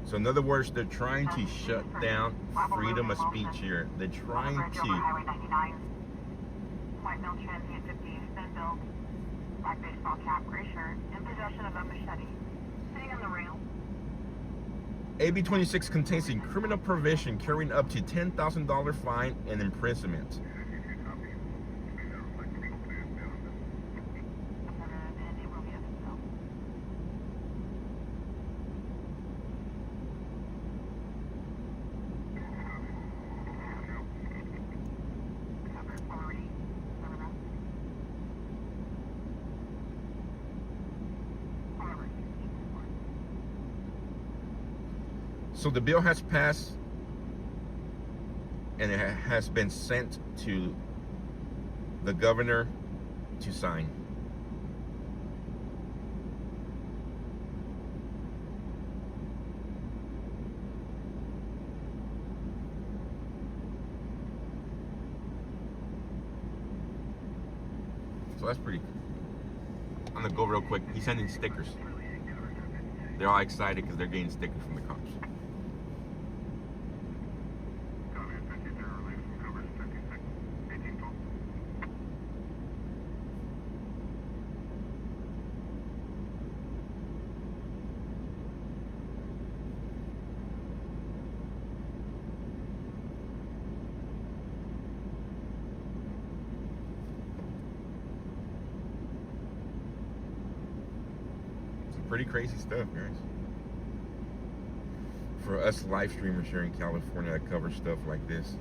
So in other words, they're trying to shut down freedom of speech here. They're trying to Highway 99, white male transient 50, thin build, black baseball cap, gray shirt, in possession of a machete, sitting on the rail. AB 26 contains a criminal provision carrying up to $10,000 fine and imprisonment. And it will be a bill. So the bill has passed, and it has been sent to the governor to sign. So that's pretty cool. I'm gonna go real quick. He's sending stickers. They're all excited because they're getting stickers from the cops. Pretty crazy stuff, guys. For us live streamers here in California that cover stuff like this.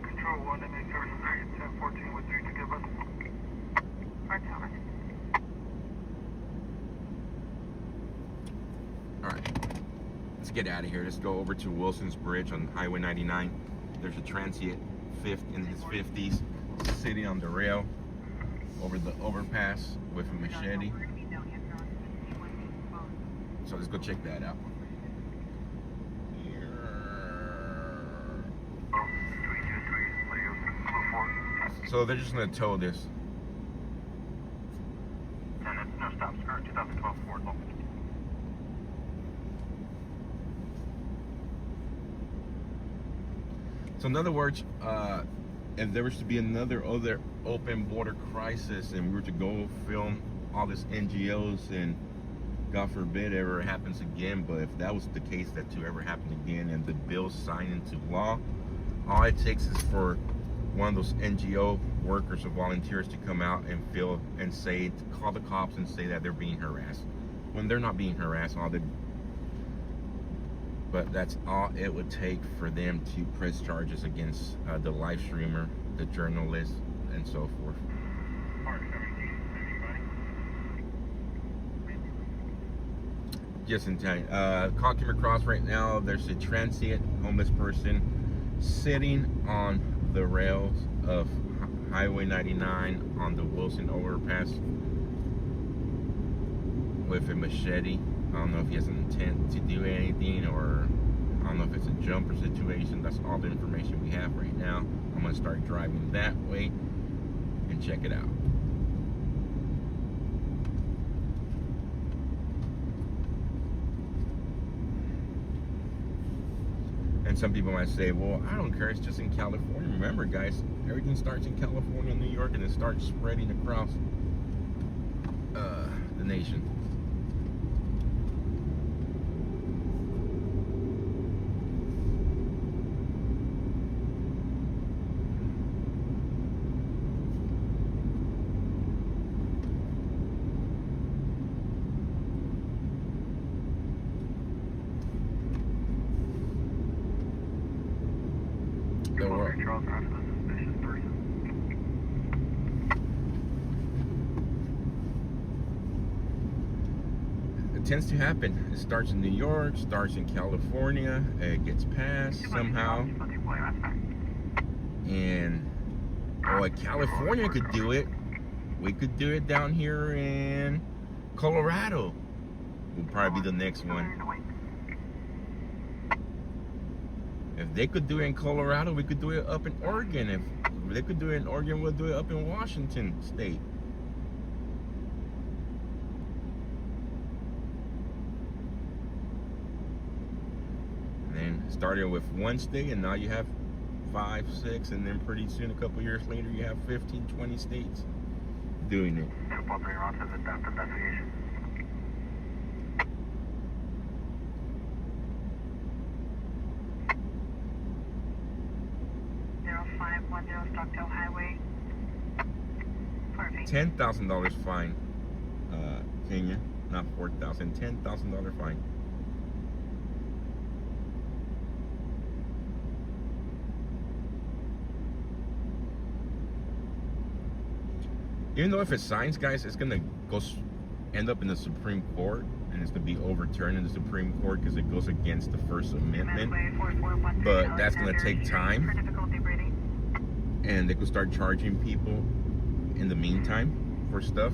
Control 1 and 8 service 1014 with 3 to give us. Alright. Let's get out of here. Let's go over to Wilson's Bridge on Highway 99. There's a transient in his 50s sitting on the rail over the overpass with a machete. So let's go check that out. So they're just gonna tow this. And it's no stop skirt 2012 Ford local. So in other words, if there was to be another open border crisis and we were to go film all this NGOs and God forbid ever happens again, but if that was the case, that to ever happen again and the bill signed into law, all it takes is for one of those NGO workers or volunteers to come out and feel and say, call the cops and say that they're being harassed when they're not being harassed. But that's all it would take for them to press charges against the live streamer, the journalist, and so forth. Just in time. Call came across right now. There's a transient homeless person sitting on the rails of Highway 99 on the Wilson overpass with a machete. I don't know if he has an intent to do anything, or I don't know if it's a jumper situation. That's all the information we have right now. I'm gonna start driving that way and check it out. And some people might say, well, I don't care, it's just in California. Remember, guys, everything starts in California, New York, and it starts spreading across the nation. Charles after the suspicious person. It tends to happen. It starts in New York, starts in California, it gets passed somehow. And California could do it. We could do it down here in Colorado. Will probably be the next one. If they could do it in Colorado, we could do it up in Oregon. If they could do it in Oregon, we'll do it up in Washington State. And then started with one state, and now you have 5, 6, and then pretty soon, a couple years later, you have 15, 20 states doing it. Investigation. 0510 Stockdale Highway. $10,000 fine, Kenya, not $4,000. $10,000 fine. Even though if it signs, guys, it's gonna end up in the Supreme Court, and it's gonna be overturned in the Supreme Court because it goes against the First Amendment. But that's gonna take time, and they could start charging people in the meantime for stuff.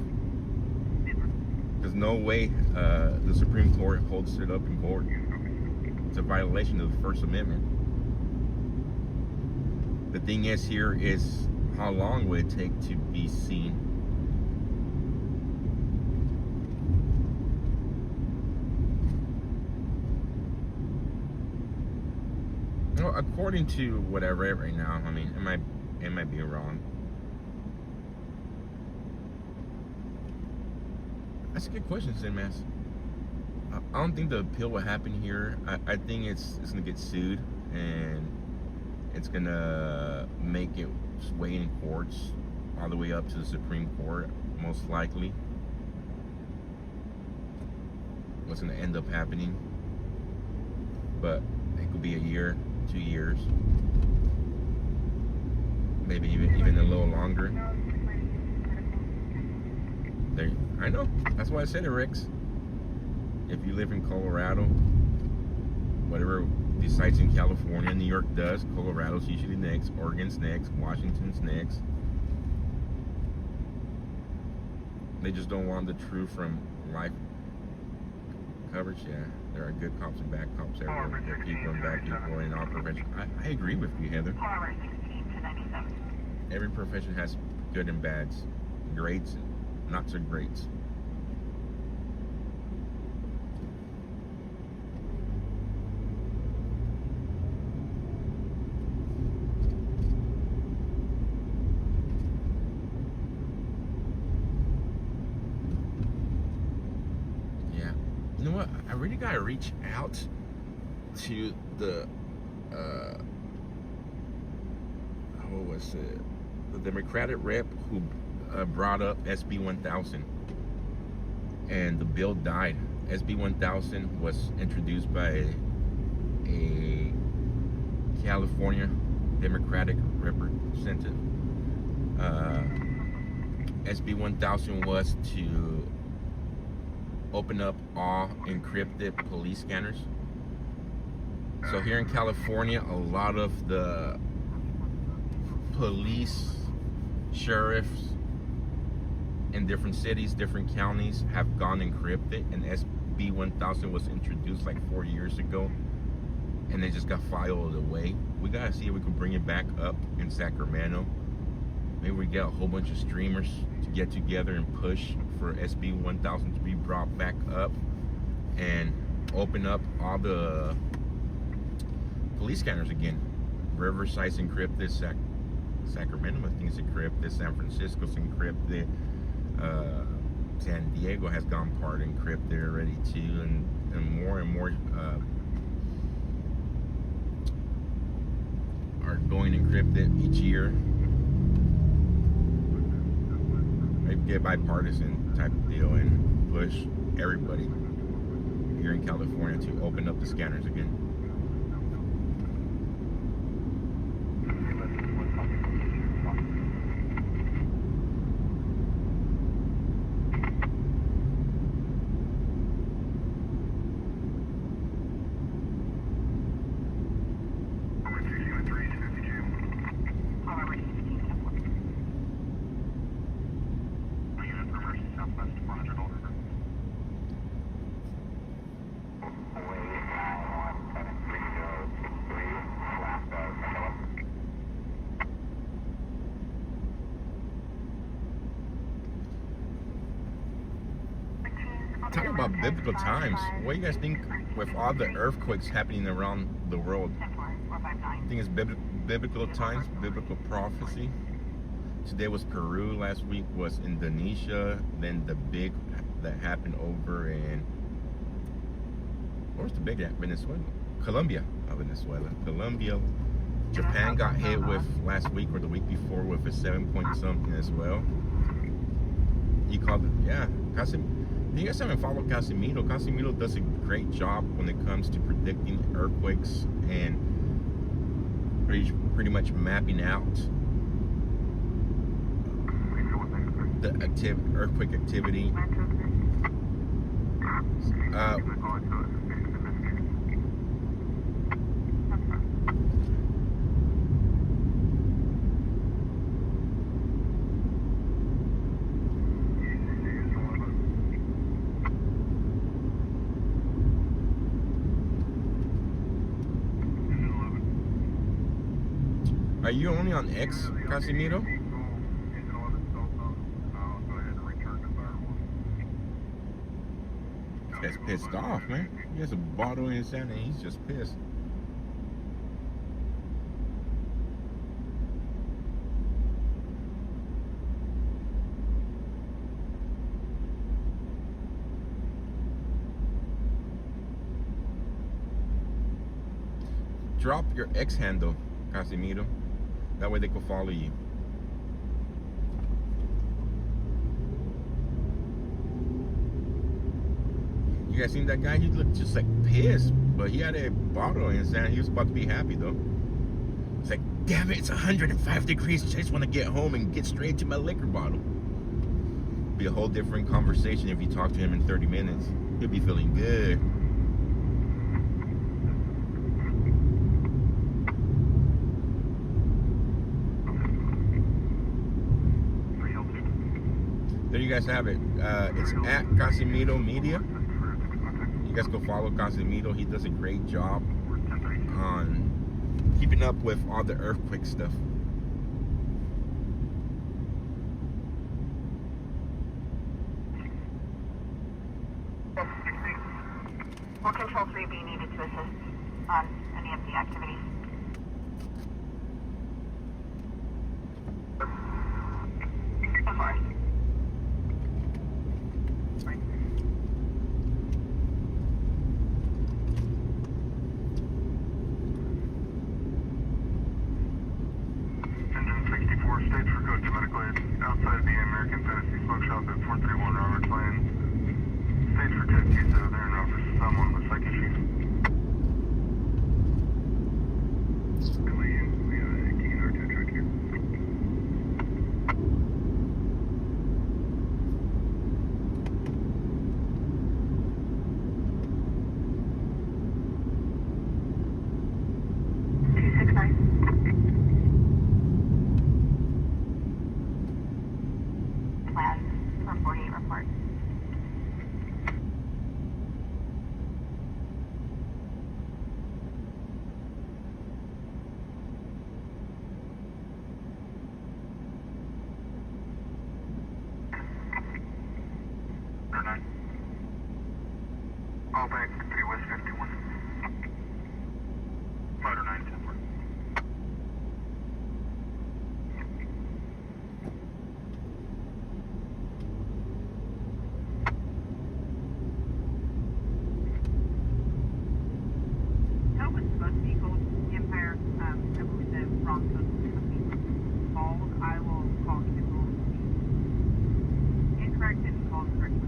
There's no way the Supreme Court holds it up in court. It's a violation of the First Amendment. The thing is here is how long would it take to be seen? Well, according to what I read right now, I mean, it might be wrong. That's a good question, Sinmas. I don't think the appeal will happen here. I think it's gonna get sued, and it's gonna make its way in courts all the way up to the Supreme Court, most likely. What's gonna end up happening? But it could be a year, 2 years, maybe even a little longer. There, I know. That's why I said it, Rex. If you live in Colorado, whatever decides in California, New York does. Colorado's usually next. Oregon's next. Washington's next. They just don't want the truth from live coverage. Yeah, there are good cops and bad cops everywhere. There are people and bad people in our profession. I agree with you, Heather. Every profession has good and bads, greats and not so greats. Yeah. You know what? I really gotta reach out to the what was it? The Democratic rep who brought up SB 1000, and the bill died. SB 1000 was introduced by a California Democratic representative. SB 1000 was to open up all encrypted police scanners. So here in California, a lot of the police, sheriffs in different cities, different counties have gone encrypted, and SB 1000 was introduced like 4 years ago, and they just got filed away. We gotta see if we can bring it back up in Sacramento. Maybe we get a whole bunch of streamers to get together and push for SB 1000 to be brought back up and open up all the police scanners again. Riverside's encrypted, Sacramento, I think it's encrypted, San Francisco's encrypted, San Diego has gone part encrypted already too, and more are going encrypted each year. Maybe get bipartisan type of deal and push everybody here in California to open up the scanners again. Talking about biblical times, what do you guys think with all the earthquakes happening around the world? I think it's biblical times, biblical prophecy. Today was Peru, last week was Indonesia, then the big that happened over in, where's the big at? Venezuela? Colombia, not Venezuela. Colombia. Japan got hit with last week or the week before with a 7 something as well. You called it, yeah. If you guys haven't followed Casimiro, Casimiro does a great job when it comes to predicting earthquakes and pretty much mapping out the earthquake activity. Are you only on X, Casimiro? This guy's pissed off, man. He has a bottle in his hand and he's just pissed. Drop your X handle, Casimiro. That way they can follow you. You guys seen that guy? He looked just like pissed, but he had a bottle in his hand. He was about to be happy though. It's like, damn it, it's 105 degrees. I just want to get home and get straight to my liquor bottle. Be a whole different conversation if you talk to him in 30 minutes. He'll be feeling good. There you guys have it. It's at Casimiro Media. You guys go follow Casimiro. He does a great job on keeping up with all the earthquake stuff. Will Control 3 be needed to assist on any of the activities? Of course. Stage for Coach Medical Aid outside the American Fantasy Smoke Shop at 431 Roberts Lane. Stage for Ted Kisa, they're in office for someone with second chief. We have a King and R2 truck here. All back 3 West 51. 509 Temple. That was supposed to be Gold Empire. I believe the wrong code called. I will call Kindle. Incorrect and called correctly.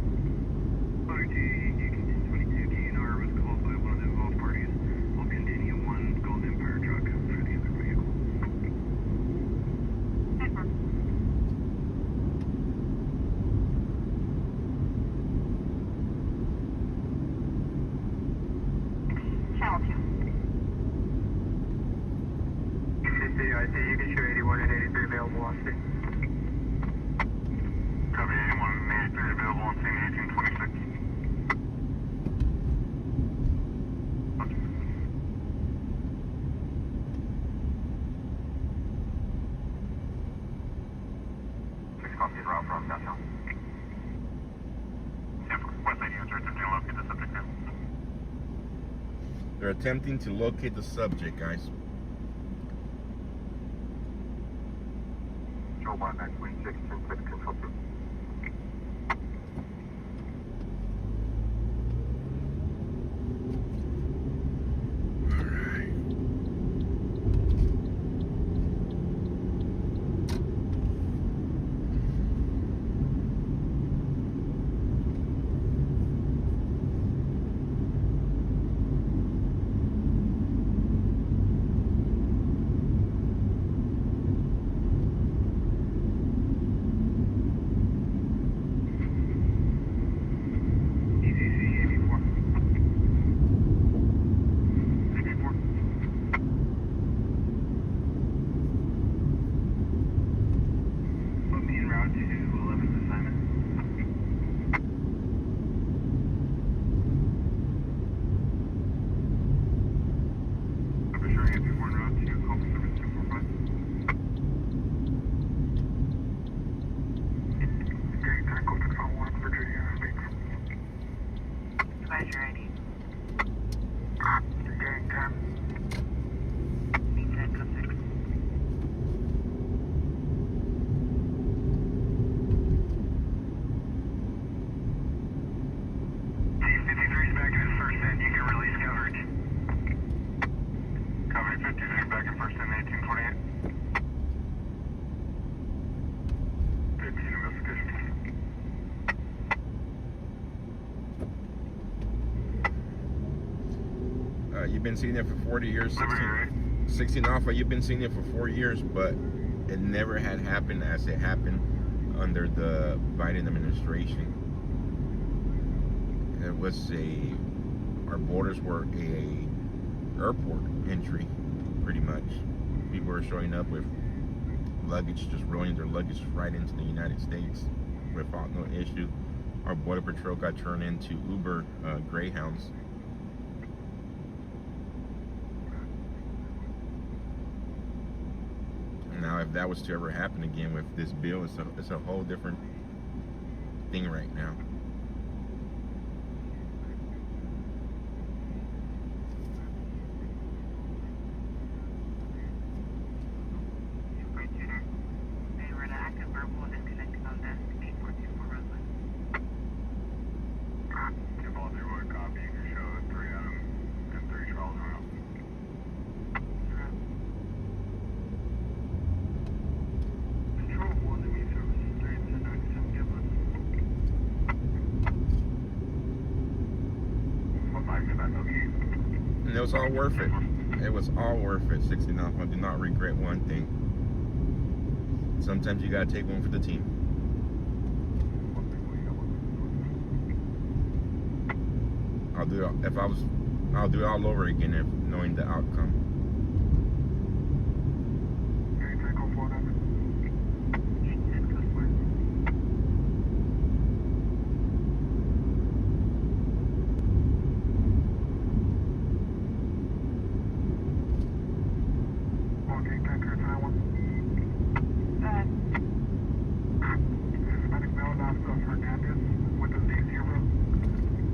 Channel 2. I see you can show 81 and 83 available on scene. Copy 81 and 83 available on scene 1826. Six copies route from downtown. West 80 units are attempting to locate the subject now. They're attempting to locate the subject, guys. Joe 1926, 10 control 2. advise your ID. Gang 10. Being 10 to 6. T-53's back in his first end. You can release coverage. Copy 53 back in first end, 1828. Begin investigation. You've been seeing it for 40 years, 16 Alpha, you've been seeing it for 4 years, but it never had happened as it happened under the Biden administration. It was our borders were a airport entry, pretty much. People were showing up with luggage, just rolling their luggage right into the United States without no issue. Our border patrol got turned into Uber Greyhounds. Now, if that was to ever happen again with this bill, it's a whole different thing right now. Super tutor. They were an active verbal and disconnected on desk 8424 Roseland. Give all 01 copy. You can show 3 Adam and 3 Charles around. Control 1 to me services 3 to 97 Giblin. What mic did I know you? And it was all worth it. It was all worth it, 16 Alpha. I do not regret one thing. Sometimes you gotta take one for the team. I'll do it I'll do it all over again if knowing the outcome. Gary Draco 49. Walking tanker 91. Go ahead. Hispanic male, last of Hernandez with the Z0.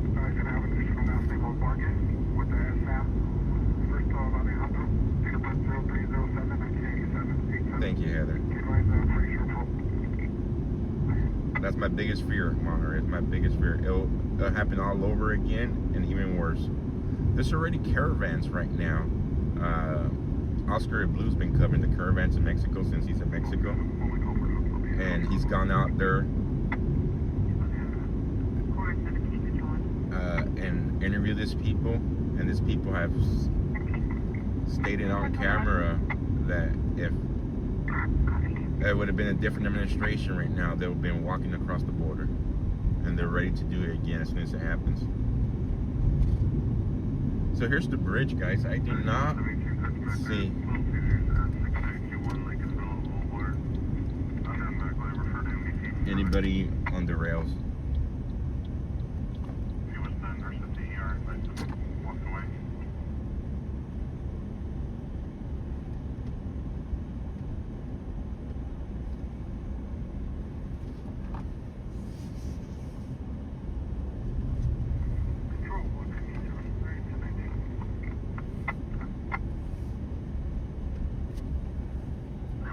He's gonna have additional last name of Vargas with the Sam. First of Alejandro. Date of birth 0307 1987. Thank you, Heather. Fraser Pope. That's my biggest fear, Monterey. It's my biggest fear. It'll happen all over again and even worse. There's already caravans right now. Oscar Blue's been covering the caravans in Mexico since he's in Mexico. And he's gone out there and interviewed these people. And these people have stated on camera that if it would have been a different administration right now, they would have been walking across the border. And they're ready to do it again as soon as it happens. So here's the bridge, guys. I do not see anybody on the rails. He was the nurse at the ER and walked away. Control 1 to me 73 to 19.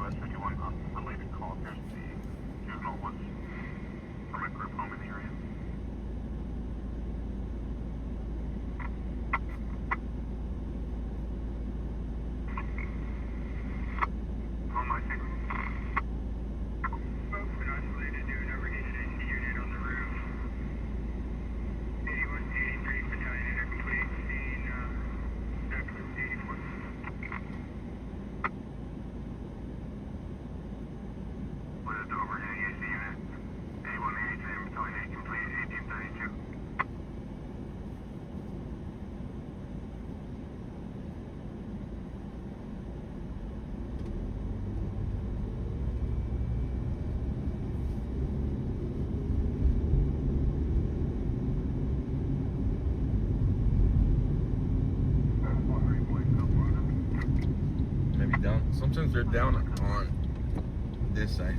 West 51 on related call. Here's the juvenile was from a group home in the area. Home I think. Folks been isolated to an organization unit on the roof. 81 to 83 battalion are complete. Seeing back to 84. With a Dover NEAC unit, 8183 battalion 8 complete, 1832. Maybe down. Sometimes they're down on this side.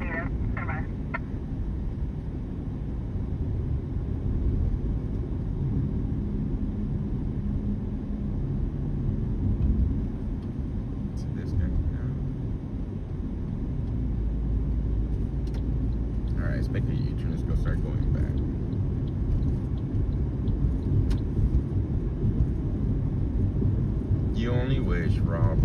Yeah, expect the U-turn is gonna start going back. You only wish, Rob.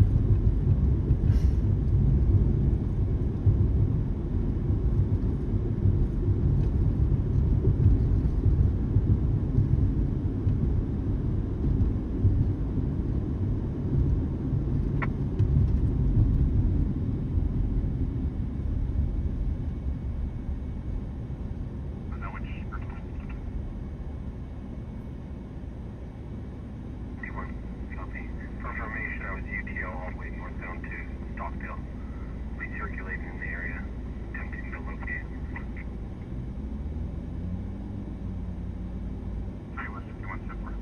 Confirmation, I was UTL all the way northbound to Stockdale. Recirculating in the area, attempting to locate. Sorry, what's 51 step 4?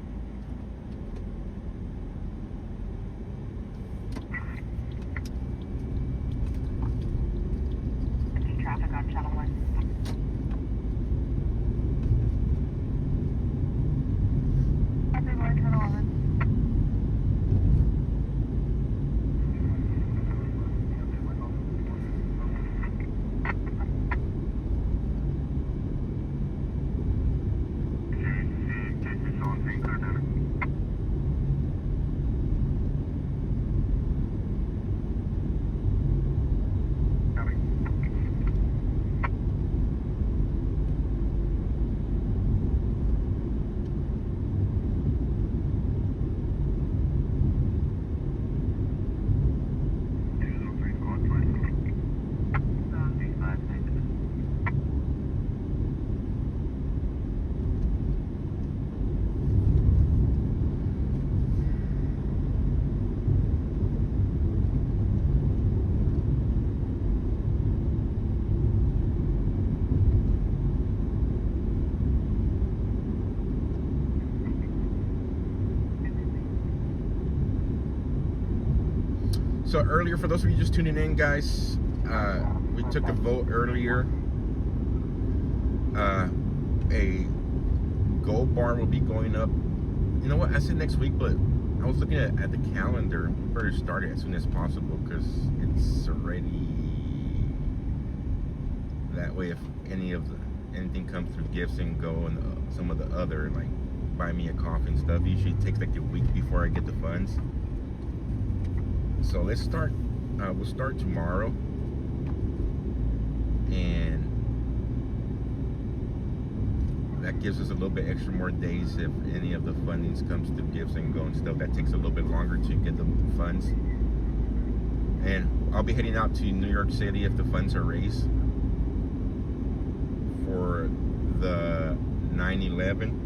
See traffic on Channel 1. Everyone, Channel 11. So earlier, for those of you just tuning in, guys, we took a vote earlier. A gold bar will be going up. You know what? I said next week, but I was looking at the calendar. We better start it as soon as possible because it's already that way. If anything comes through Gifts and Go and some of the other like buy me a coffee and stuff, usually takes like a week before I get the funds. So let's start. We'll start tomorrow, and that gives us a little bit extra more days if any of the fundings comes to Gifts and Go and stuff. That takes a little bit longer to get the funds. And I'll be heading out to New York City if the funds are raised for the 9/11.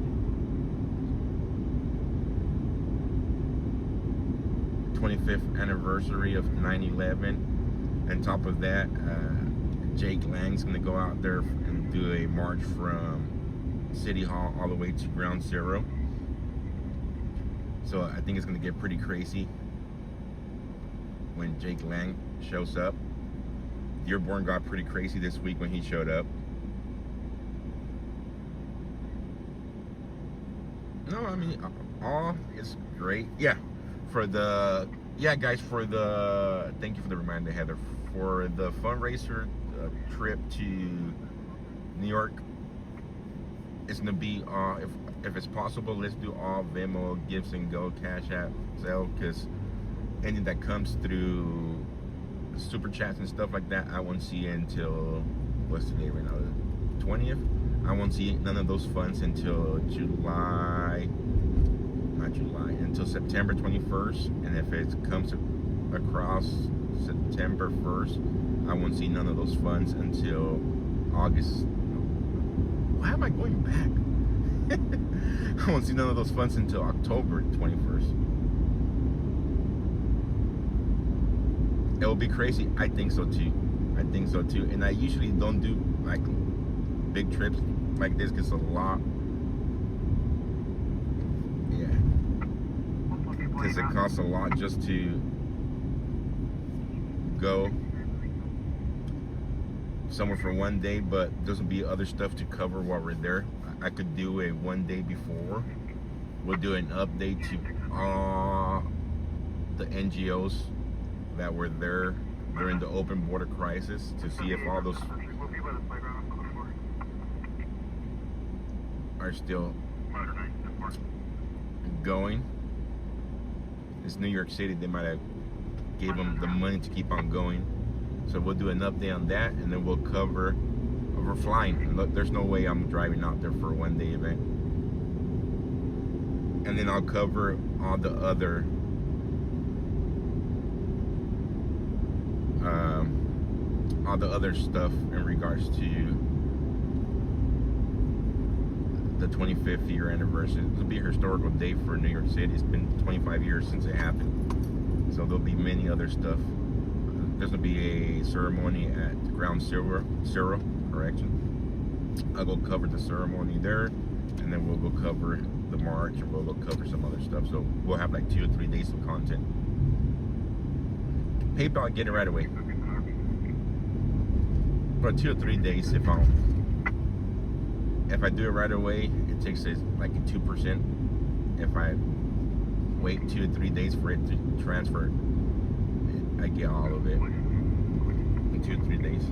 25th anniversary of 9/11. On top of that, Jake Lang's gonna go out there and do a march from City Hall all the way to Ground Zero. So I think it's gonna get pretty crazy when Jake Lang shows up. Dearborn got pretty crazy this week when he showed up. No, I mean, all is great. Yeah. Guys, thank you for the reminder, Heather. For the fundraiser trip to New York, it's gonna be if it's possible, let's do all Venmo, Gifts and Go, Cash App, Zelle, because anything that comes through super chats and stuff like that, I won't see until what's today right now, the 20th. I won't see none of those funds until until September 21st, and if it comes across September 1st, I won't see none of those funds until August. Why am I going back? I won't see none of those funds until October 21st. It will be crazy. I think so too. And I usually don't do like big trips like this because a lot. Because it costs a lot just to go somewhere for one day, but there's gonna be other stuff to cover while we're there. I could do a one day before. We'll do an update to all the NGOs that were there during the open border crisis to see if all those. are still going. It's New York City. They might have gave them the money to keep on going. So we'll do an update on that, and then we'll cover. We're flying. And look, there's no way I'm driving out there for a one-day event. And then I'll cover all the other stuff in regards to the 25th year anniversary. It'll be a historical day for New York City. It's been 25 years since it happened. So there'll be many other stuff. There's gonna be a ceremony at Ground Zero, correction. I'll go cover the ceremony there, and then we'll go cover the march, and we'll go cover some other stuff. So we'll have like 2 or 3 days of content. PayPal, get it right away. For 2 or 3 days, if I do it right away, it takes like a 2%. If I wait 2 or 3 days for it to transfer, I get all of it in 2 or 3 days.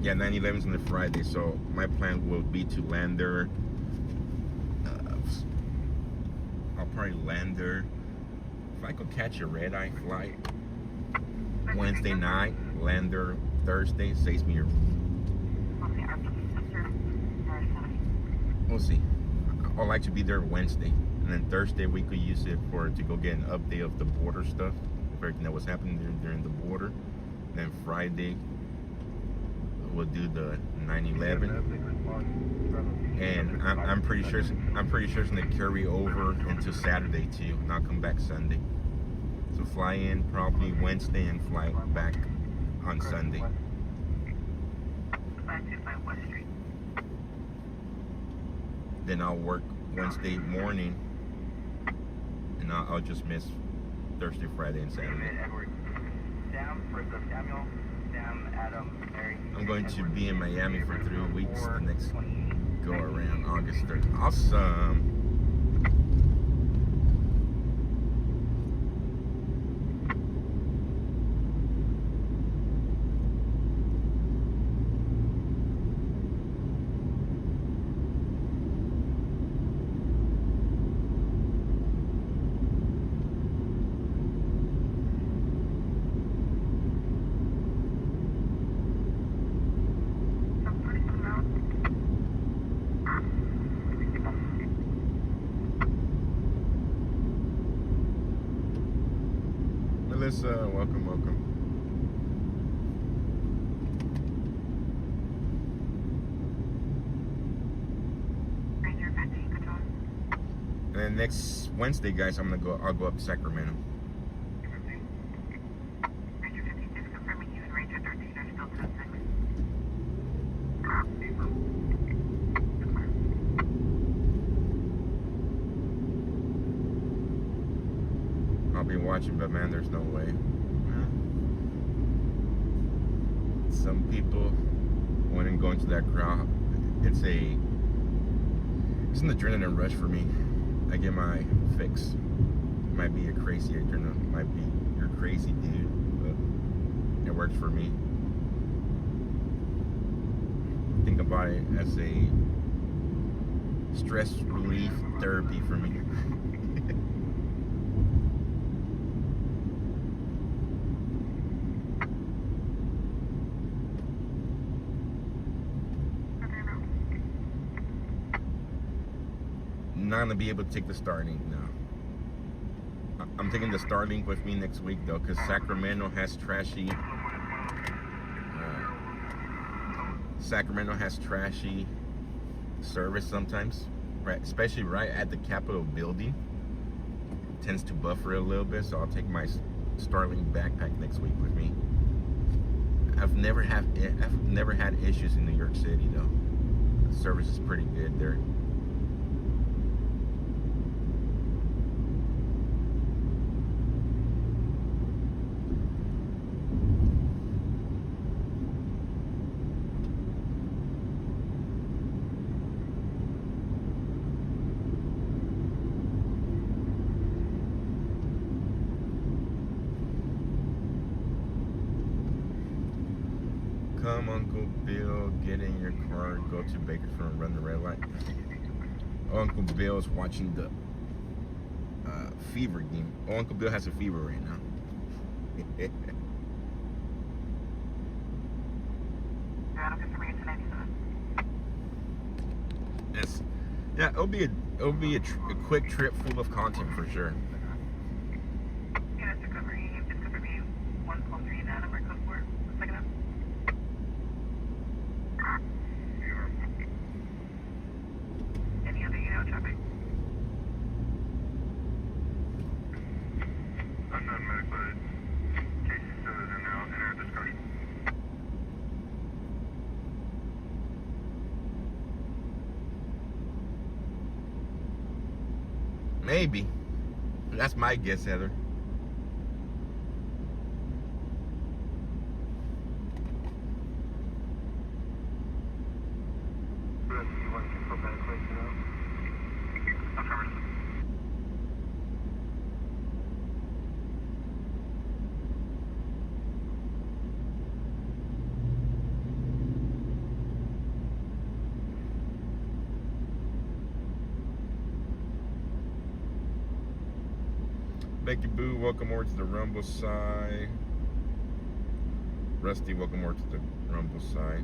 Yeah, 9/11's on the Friday, so my plan will be to land there. I'll probably land there. If I could catch a red-eye flight Wednesday night, land there Thursday, saves me. We'll see. I'd like to be there Wednesday, and then Thursday we could use it to go get an update of the border stuff, everything that was happening during the border. Then Friday we'll do the 9/11, and I'm pretty sure it's gonna carry over into Saturday too, and I'll come back Sunday. So fly in probably Wednesday and fly back on Sunday. Then I'll work Wednesday morning, and I'll just miss Thursday, Friday, and Saturday. I'm going to be in Miami for 3 weeks the next go around August 3rd. Awesome. Melissa, welcome. And then next Wednesday, guys, I'll go up to Sacramento. Ranger 56 confirming you and Ranger 13 are still 10-6. I'll be watching, but man, there's no way. Some people wouldn't go into that crowd. It's an adrenaline rush for me. I get my fix. Might be a crazy adrenaline. Might be you're crazy, dude, but it works for me. Think about it as a stress relief therapy for me. Not gonna be able to take the Starlink now. I'm taking the Starlink with me next week though, because Sacramento has trashy service sometimes, right? Especially right at the Capitol building. It tends to buffer a little bit, so I'll take my Starlink backpack next week with me. I've never had issues in New York City though. The service is pretty good there. Uncle Bill, get in your car, go to Bakersfield and run the red light. Uncle Bill's watching the fever game. Uncle Bill has a fever right now. Yeah, I don't get to read to 97. It's, yeah, it'll be a quick trip full of content for sure. Yeah, it's recovery 139 number code 4. Second up. Any other traffic? Unknown medical aid. Casey said it in our discussion. Maybe. That's my guess, Heather. Brett, do you want to confirm medical aid now? Affirmative. Becky Boo, welcome over to the Rumble side. Rusty, welcome over to the Rumble side.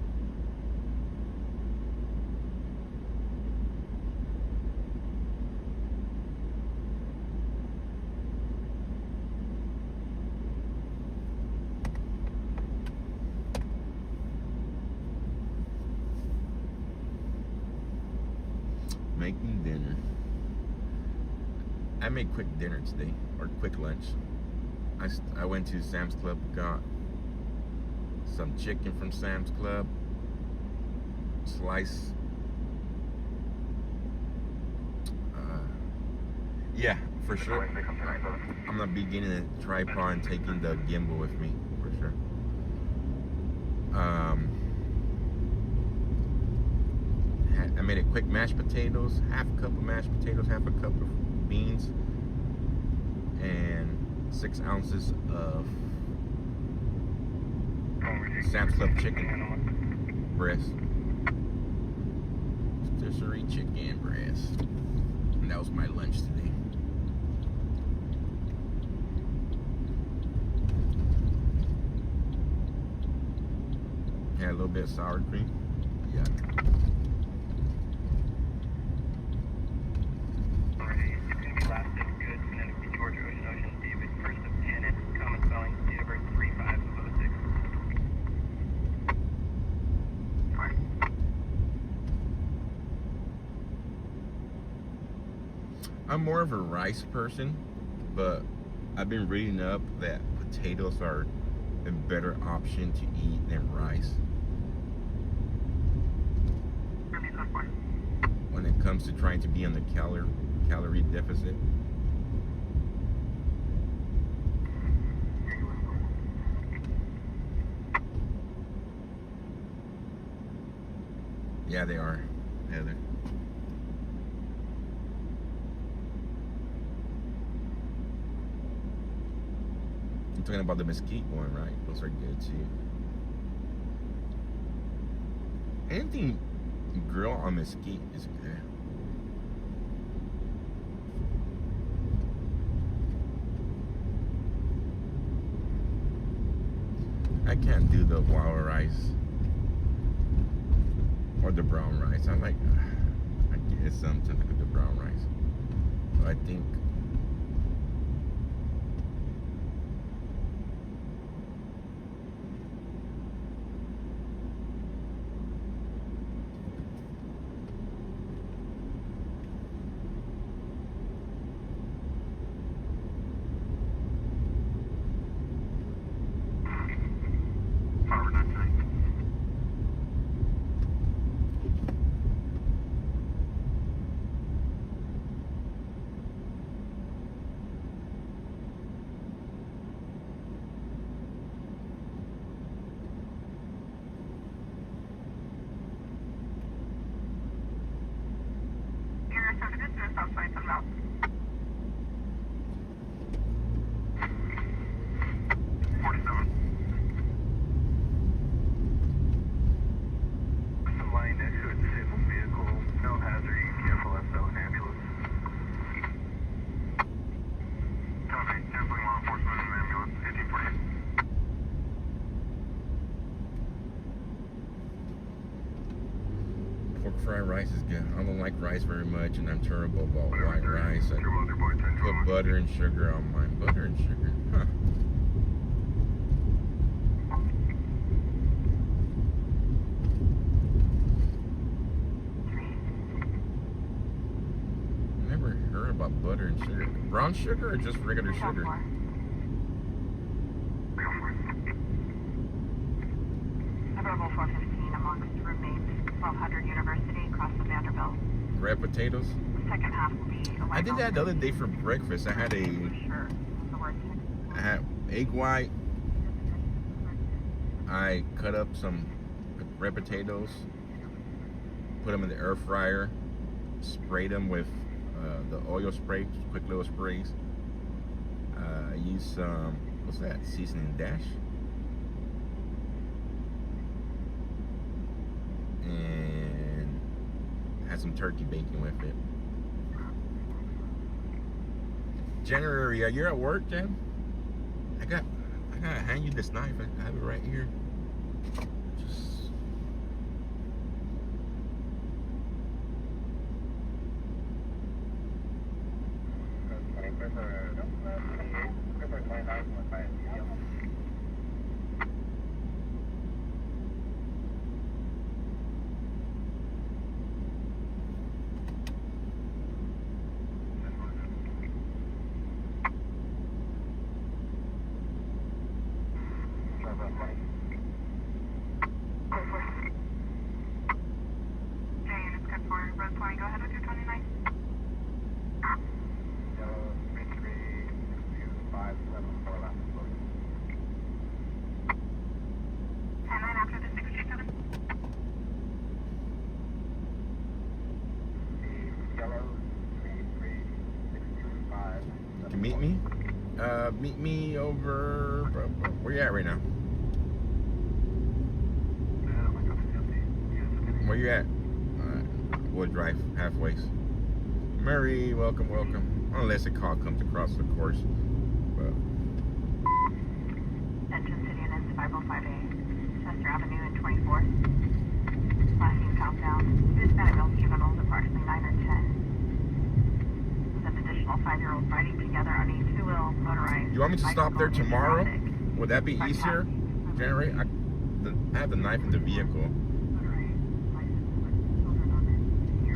Making dinner. I made quick dinner today, or quick lunch. I went to Sam's Club, got some chicken from Sam's Club, slice. Yeah, for sure. I'm gonna be getting a tripod and taking the gimbal with me, for sure. I made a quick mashed potatoes, half a cup of mashed potatoes, half a cup of beans, and 6 ounces of Sam's Club chicken breast. Rotisserie chicken breast. And that was my lunch today. Had a little bit of sour cream. Yeah. Georgia Ocean, David, first of Janet, common spelling, date of birth 3506. I'm more of a rice person, but I've been reading up that potatoes are a better option to eat than rice when it comes to trying to be on the calorie deficit. Yeah, they are, Heather. I'm talking about the mesquite one, right? Those are good too. Anything grilled on mesquite is good. I can't do the wild rice or the brown rice. I get sometimes like the brown rice. But I think Fried rice is good. I don't like rice very much, and I'm terrible about white rice. I put butter and sugar on mine. Butter and sugar, huh? Never heard about butter and sugar. Brown sugar or just regular sugar? Verbal 415 amongst roommates, 1200 University, across the Vanderbilt. Red potatoes? The second half will be I did that the other day for breakfast. I had Sure. The word egg white. I cut up some red potatoes, put them in the air fryer, sprayed them with the oil spray, quick little sprays. I used some, what's that, seasoning dash? And had some turkey bacon with it. January, you're at work, Jen? I gotta hand you this knife. I have it right here. Just meet me over. Where you at right now? Where you at? Wood Drive, halfway. Murray, welcome, welcome. Unless a call comes across the course. But Entrance City and it's 505A, Chester Avenue and 24th. Flashing countdown. Hispanic male juveniles approximately 9 or 10. An additional 5-year-old riding together on a two-wheel motorized. You want me to stop there bicycle in tomorrow? traffic. Would that be easier? Generate? I have the knife in the vehicle.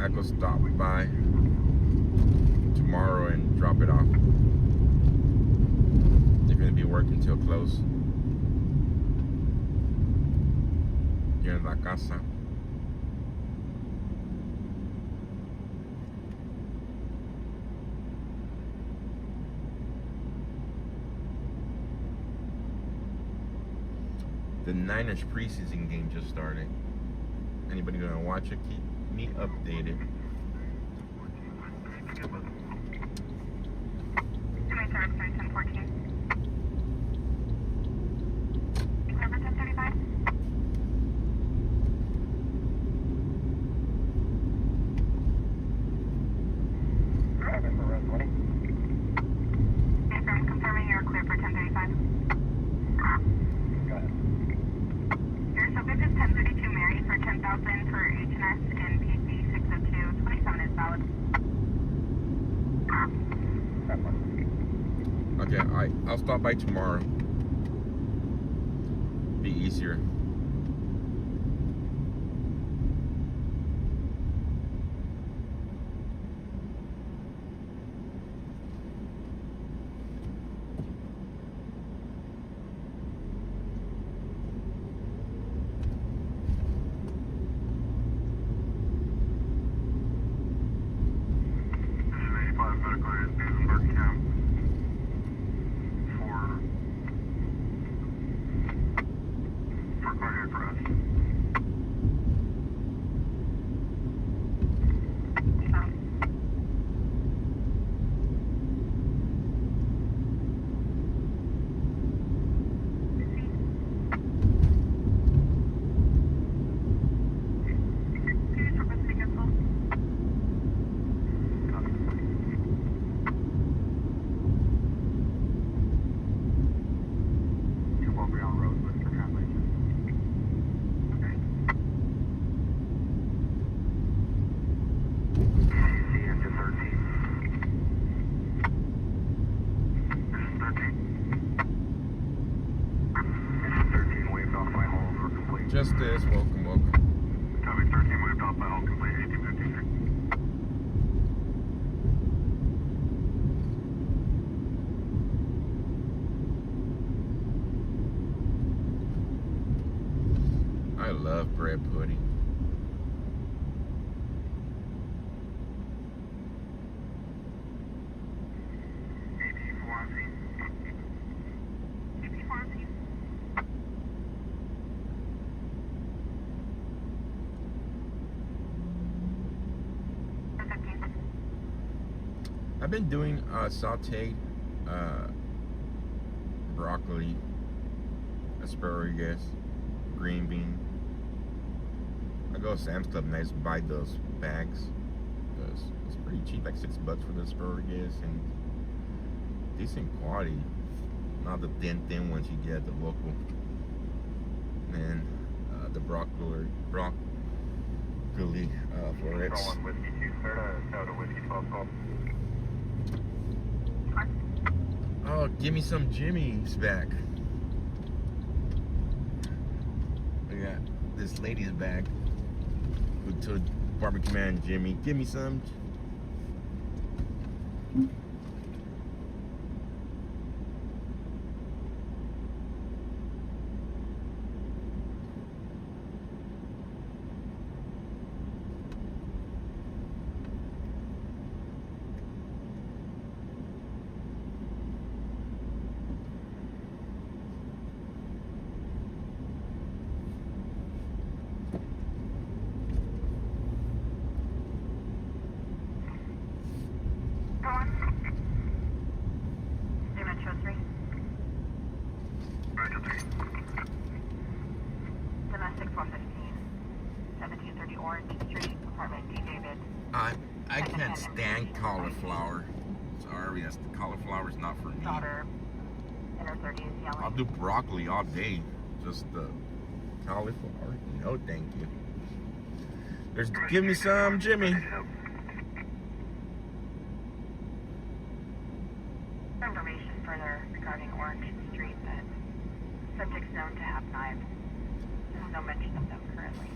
I could stop by tomorrow and drop it off. You're gonna be working till close. You're in la casa. The Niners preseason game just started. Anybody gonna watch it? Keep me updated. Confirming you're clear for 1035. Your subject is 1032 Mary for 10,000 for H&S and PC 602. 27 is valid. Okay, alright. I'll stop by tomorrow. Be easier. grab hoodie. AB Swansea. AP Swansea. I've been doing sauteed broccoli, asparagus, green bean. I go to Sam's Club and I just buy those bags because it's pretty cheap, like $6 for the asparagus and decent quality. Not the thin ones you get at the local. And the broccoli florets. Calling Whiskey 2 out of Whiskey 12 Golf. Oh, give me some Jimmy's back. I got this lady's back. Who told Barbecue Man Jimmy, give me some. Go on. New Metro 3. Metro 3. Domestic 415. 1730 Orange Street, apartment D. David. I can't stand cauliflower. Sorry, that's the cauliflower's not for me. Daughter, in her 30s, yelling. I'll do broccoli all day. Just the cauliflower. No, thank you. There's give me some, Jimmy. Information further regarding Orange Street that subjects known to have knives. There's no mention of them currently.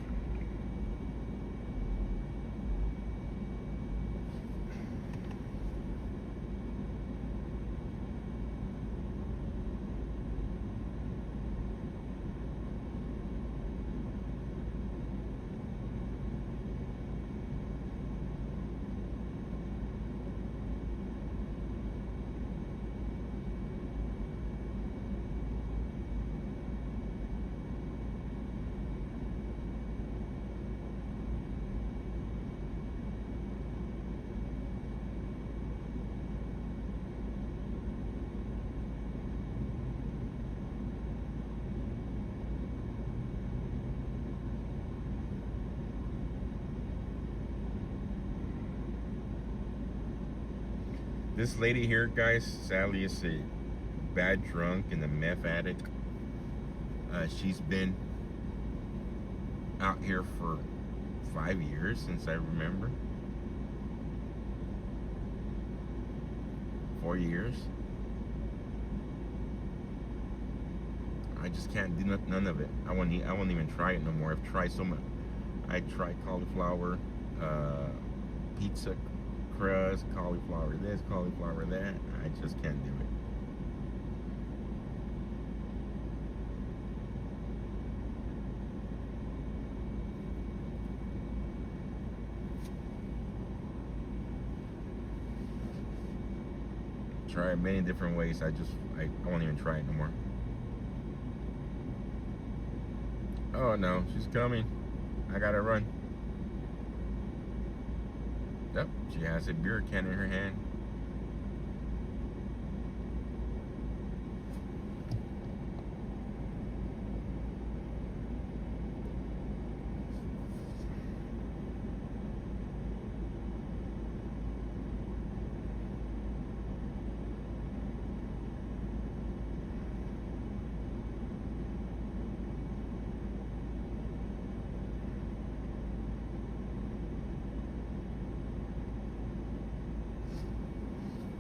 This lady here, guys, sadly is a bad drunk and a meth addict. She's been out here for 5 years since I remember. 4 years. I just can't do none of it. I won't even try it no more. I've tried so much. I tried cauliflower, pizza crust, cauliflower this, cauliflower that. I just can't do it. Try it many different ways. I won't even try it no more. Oh no, she's coming. I gotta run. Yep, she has a beer can in her hand.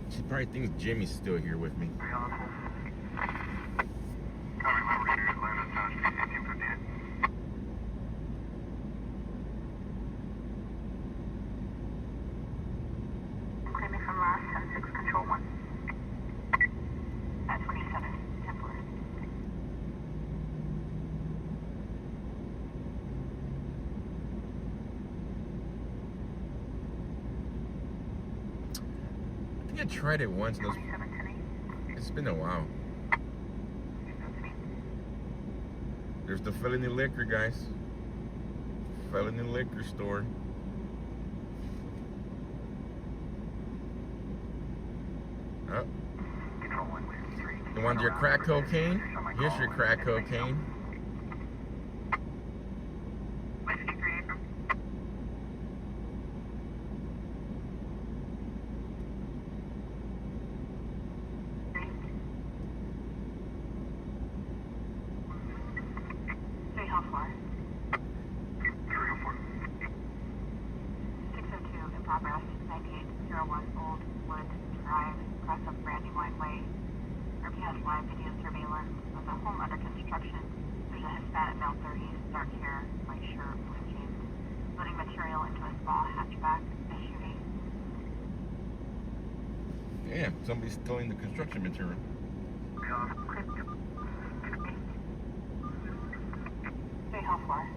She probably thinks Jimmy's still here with me. Coming over here, Atlanta, South Street, 1858. Claiming from last 10-6 Control 1. At 27, Templar. I tried it once. And 2710. it's been a while. There's the Felony Liquor, guys. Felony Liquor store. Oh. You want your crack cocaine? Here's your crack cocaine. Whiskey 3 April. Say how far? 602 in progress, 9801 Old Wood Drive, across of Brandywine Way. RPS live video surveillance of a home under construction. There's a Hispanic male 30s, dark hair, white shirt, blue jeans, loading material into a small hatchback SUV. Yeah, somebody's stealing the construction material. Say how far?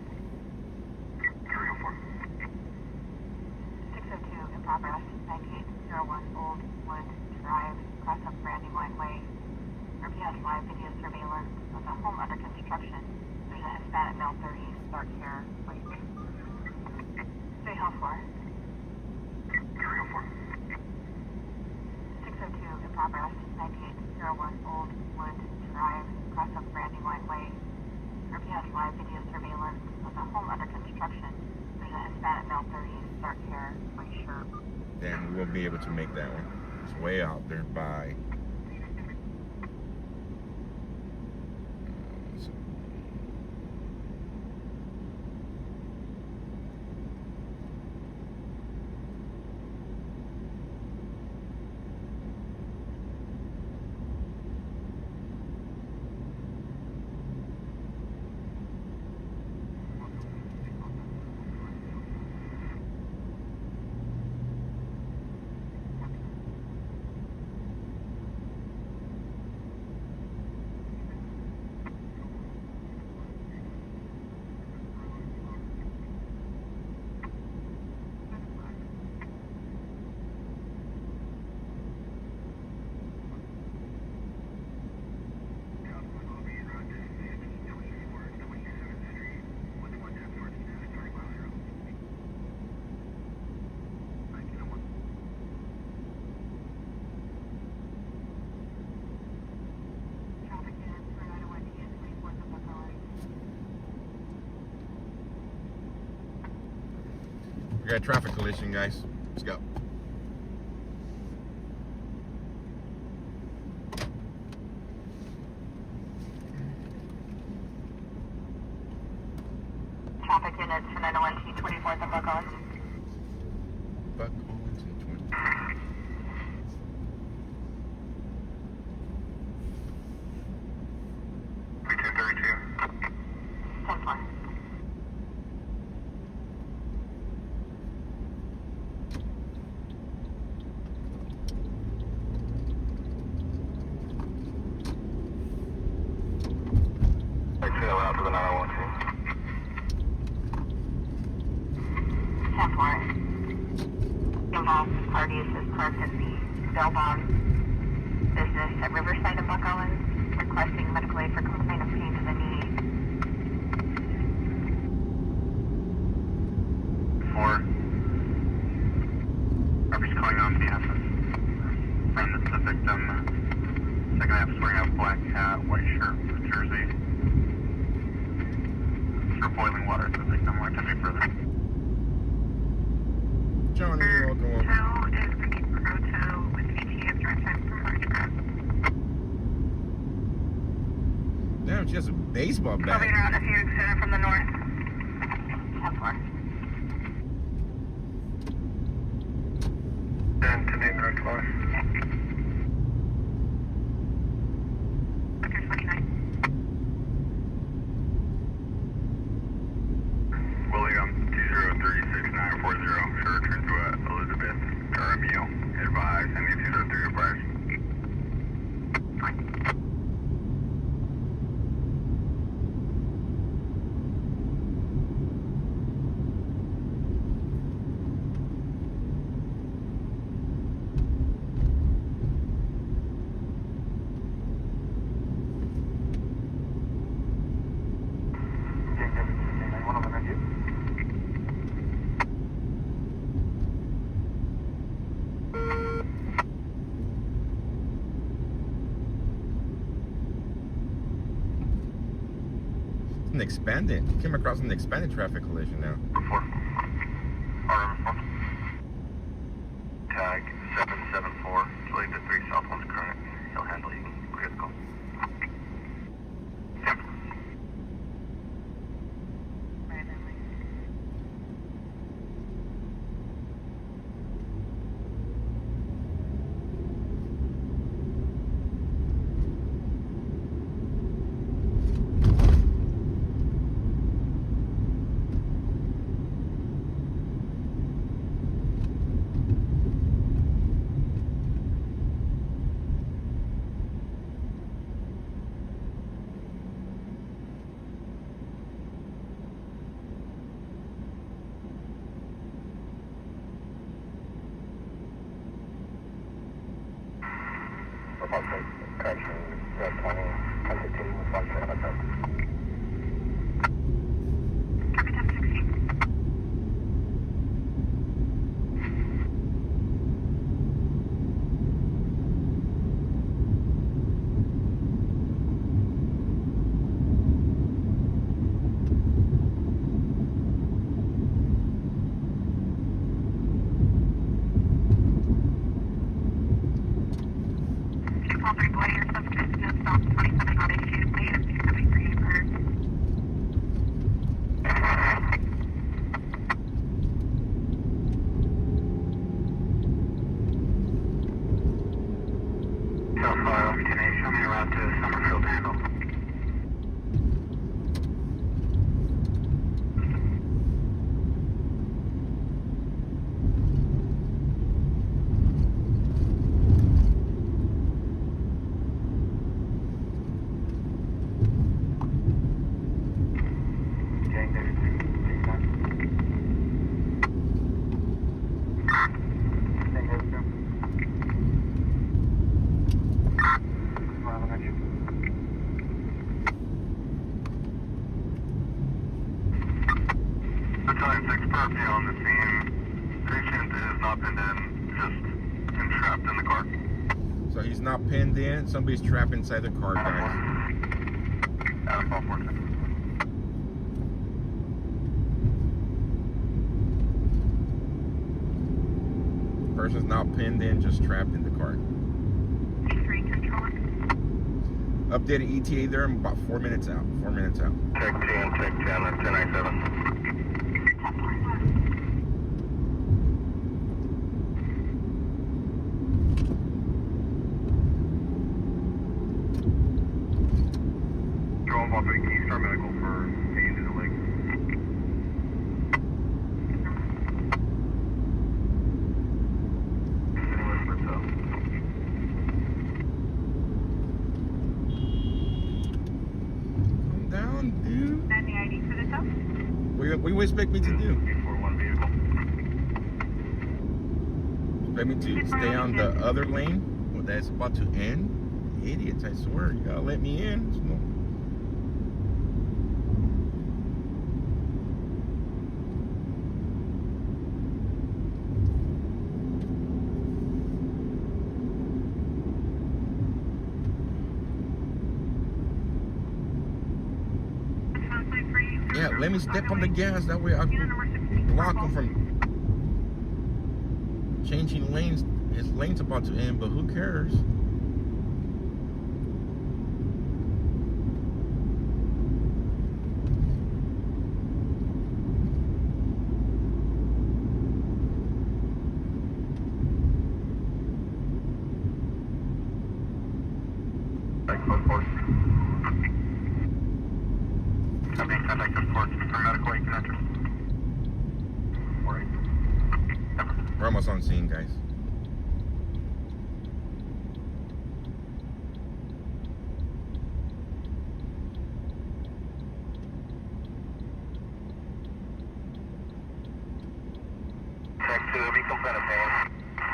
602 in progress, 9801 Old Wood Drive, across of Brandywine Way. RPS live video surveillance of a home under construction. There's a Hispanic male 30s, dark hair, white. Say how far? 602 in progress, 9801 Old Wood Drive, across of Brandywine Way. RPS live video surveillance of a home under construction. There's a Hispanic male 30s, dark hair, white shirt. Damn, we won't be able to make that one. It's way out there by. We got a traffic collision, guys. Let's go. Traffic units for 901 T 24th and Buck Owens. Buck Owens and 20. Ten four. Involved parties is parked at the Bellbond business at Riverside and Buck Owens, requesting medical aid for complaint of pain to the knee. 4. Robert's calling on behalf of friend that's the victim. Second half is wearing a black hat, white shirt, blue jersey. For boiling water to the victim. We're attempting further. Johnny, you're welcome. Hotel is Vicky Proto with ATF drive time from Marchgrass. Damn, she has a baseball bat. Elevator out of Fugue Center from the north. 10-4. 10 to name the car. Sector 29. William 2036940. Sure, return to Elizabeth Caramio. Advise, and 203 advise. an expanded. He came across an expanded traffic collision now. 4. RM4. Tag 774. Delayed to 3 southwest current. He'll handle you. Critical. Correction, red 20, 1015, response to MSN. Copy 1016. On the scene, patient is not pinned in, just entrapped in the car. So he's not pinned in. Somebody's trapped inside the car, guys. Adam 446. Person's not pinned in, just trapped in the car. C3 controller. Updated ETA there. I'm about 4 minutes out. 4 minutes out. Check 10, check 10, that's 1097. Drone bumping, can you start medical for pain in the leg? Calm down, dude. And the ID for the tow? What do you expect me to do? 841 vehicle. Expect me to stay on the other lane? Well, that's about to end? Idiots, I swear. You gotta let me in. There's no... Yeah, let me step on the gas. That way I can block him from changing lanes. His lane's about to end, but who cares? We're almost on scene, guys. Check 2, be complete pain.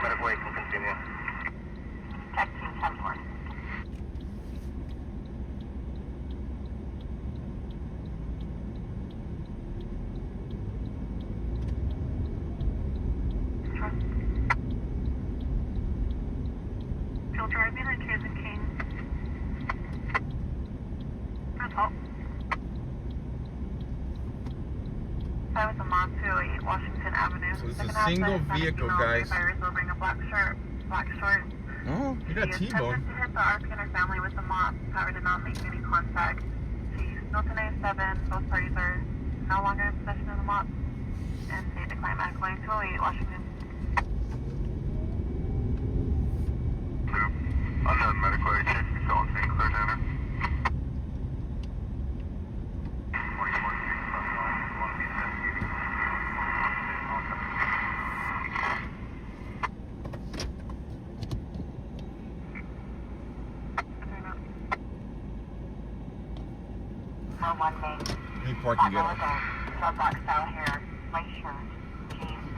Medical aid can continue. Check 2, 10-4. Still driving on Kensington King. That's all. It's a single vehicle, guys. Fires will bring a black short. Oh, you got She T-bone. attempted to hit the RP and her family with the mop. Power did not make any contact. She's still 1097. Both parties are no longer in possession of the mop. And they decline back going to 208 Washington. Unknown medical aid check. You still on St. Clair Center? 1 Main. Let me park and get it. Dark style hair, white shirt, jeans.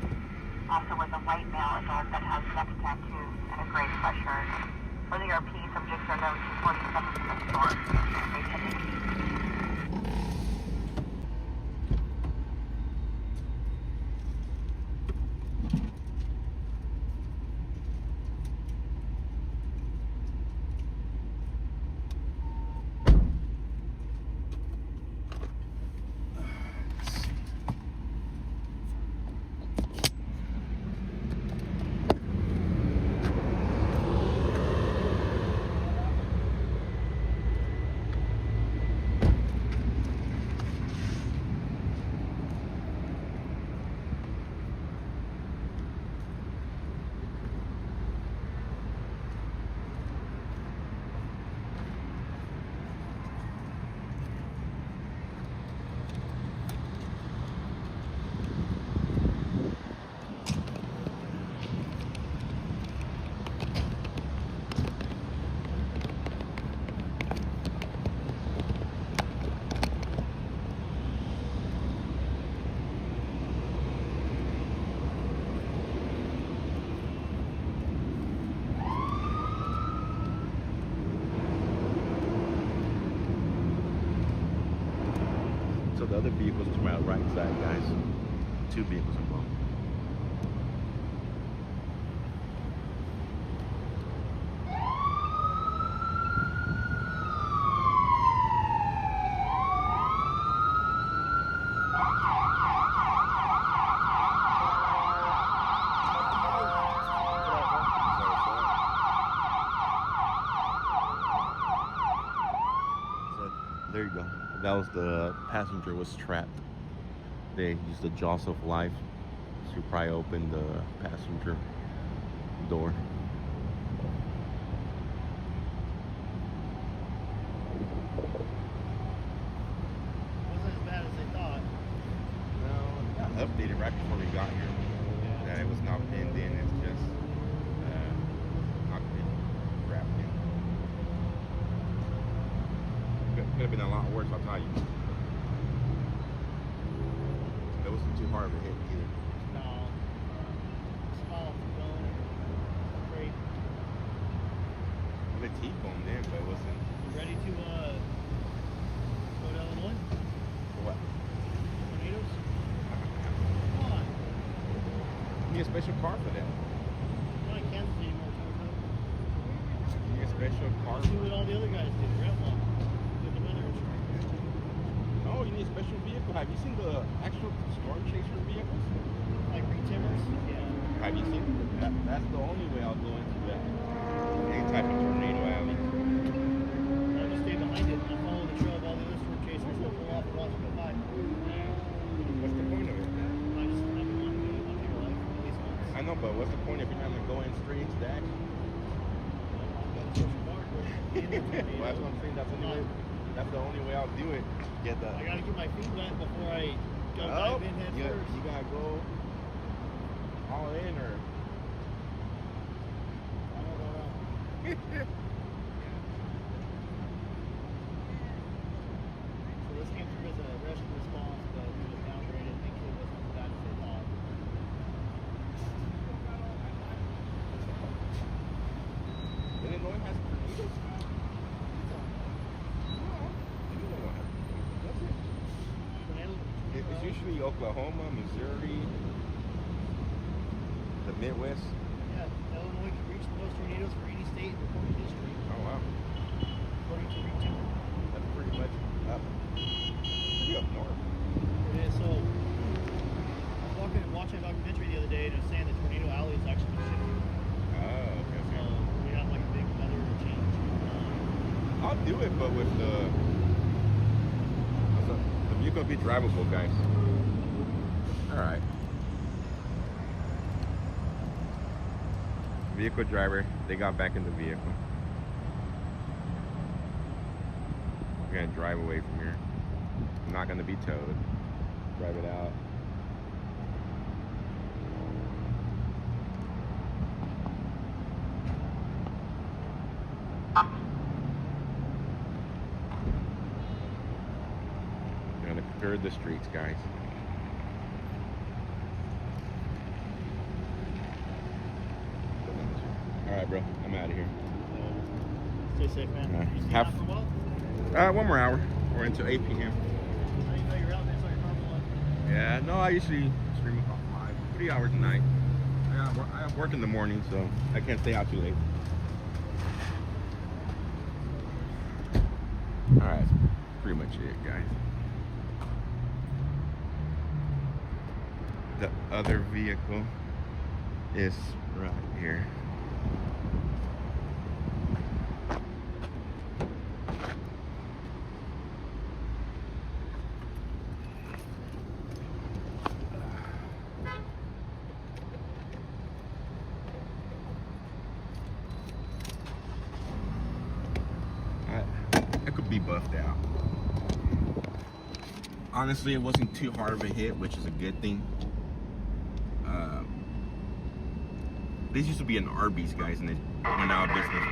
Also was a white male adult that has neck tattoos and a gray sweatshirt. For the RP, subjects are known to 47 from the store. They typically So the other vehicle's to my right side, guys. 2 vehicles involved. So there you go. That was the passenger was trapped. They used the jaws of life to pry open the passenger door. Wasn't as bad as they thought. No, it got updated right before we got here. That it was not pinned in. It's just not been wrapped in. Could have been a lot worse, I'll tell you. It wasn't too hard of a hit either. No. Small, going. Great. The T-boned in, but it wasn't. You ready to go to Illinois? What? Tornadoes? Come on. You need a special car for that. You're not in Kansas anymore, Toto. You need a special car. Do what all the other guys did. Rent one. Give them another insurance. Oh, you need a special vehicle. Have you seen the actual storm chaser vehicles? Like re-timbers? Yeah. Have you seen that? That's the only way I'll go into that. Any type of tornado alley. I just stay behind it and I follow the trail of all the other storm chasers that pull off and watch it go by. What's the point of it? I've been wanting to do it my whole life, at least once. I know, but what's the point if you're not gonna go in straight into the action? Well, that's what I'm saying. That's the only way I'll do it. Get the. I gotta get my feet wet before I go dive in head first. You gotta go all in, or I don't know. So this came through as a rescue response, but we just downgraded. Thankfully, it wasn't as bad as they thought. Illinois has tornadoes. It's usually Oklahoma, Missouri, the Midwest. Yeah, Illinois can reach the most tornadoes for any state in recorded history, Oh wow, according to re-timber. that's pretty much up. Pretty up north. It is. So I was walking looking at watching a documentary the other day, and it was saying that Tornado Alley is actually shifting. Oh, okay. So we have like a big weather change. I'll do it, but with the vehicle be drivable, guys. All right. Vehicle driver, they got back in the vehicle. We're gonna drive away from here. I'm not gonna be towed. Drive it out. Gonna clear the streets, guys. All right, bro. I'm out of here. Stay safe, man. All right. You staying Have- out for a while? One more hour. We're until 8 p.m. I didn't know you were out there, so you're normal. Yeah, no, I usually stream about 3 hours a night. I have work in the morning, so I can't stay out too late. All right, pretty much it, guys. The other vehicle is right here. I could be buffed out. Honestly, it wasn't too hard of a hit, which is a good thing. This used to be an Arby's, guys, and it went out of business.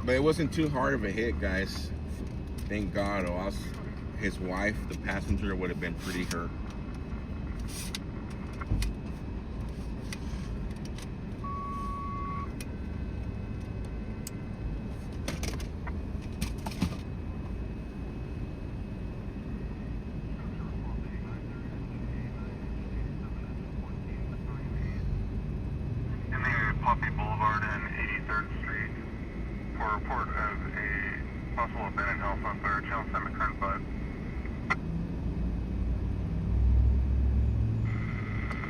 But it wasn't too hard of a hit, guys. Thank God, or else his wife, the passenger, would have been pretty hurt. In the Poppy Boulevard and 83rd Street for a report of a possible abandoned house on fire. Channel 7 current 5.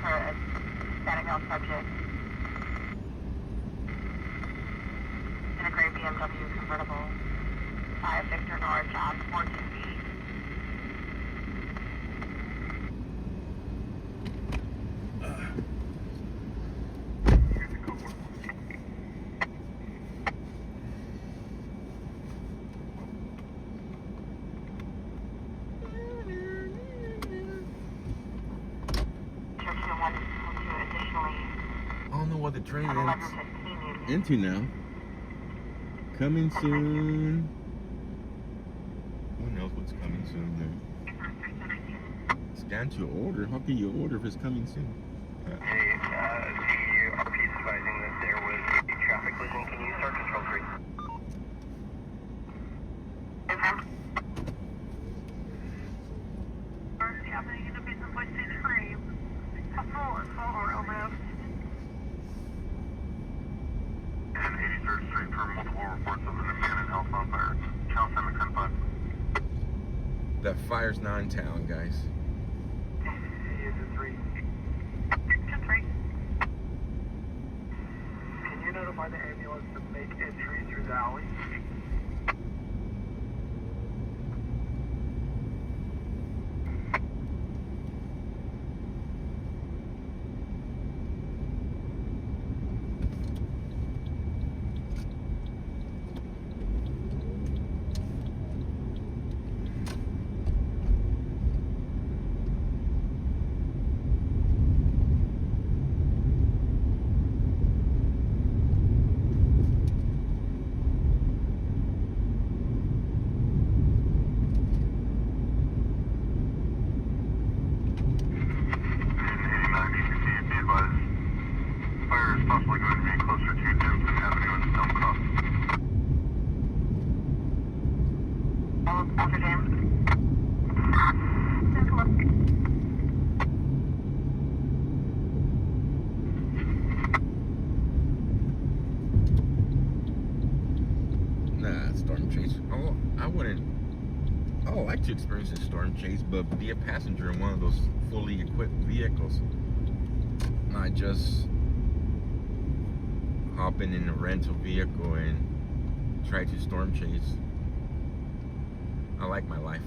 For a static health subject in a gray BMW convertible. 5 Victor North, John 14B. I don't know what the train On is 11:15 into now. Coming soon. Who knows what's coming soon? Scan to order. How can you order if it's coming soon? The RP is advising that there was a traffic collision. Can you start control 3? happening in the business by State Frame. Couple is or almost. And 83rd Street for multiple reports of an abandoned house on fire. Channel 7 current 5. That fire's not in town, guys. Is it 3? Just right. Can you notify the ambulance to make entry through the alley? Possibly going to be closer to Denton Avenue and Stonecroft. After James. Nah, storm chase. Oh, I wouldn't. I would like to experience a storm chase, but be a passenger in one of those fully equipped vehicles. Not just hopping in a rental vehicle and try to storm chase. I like my life.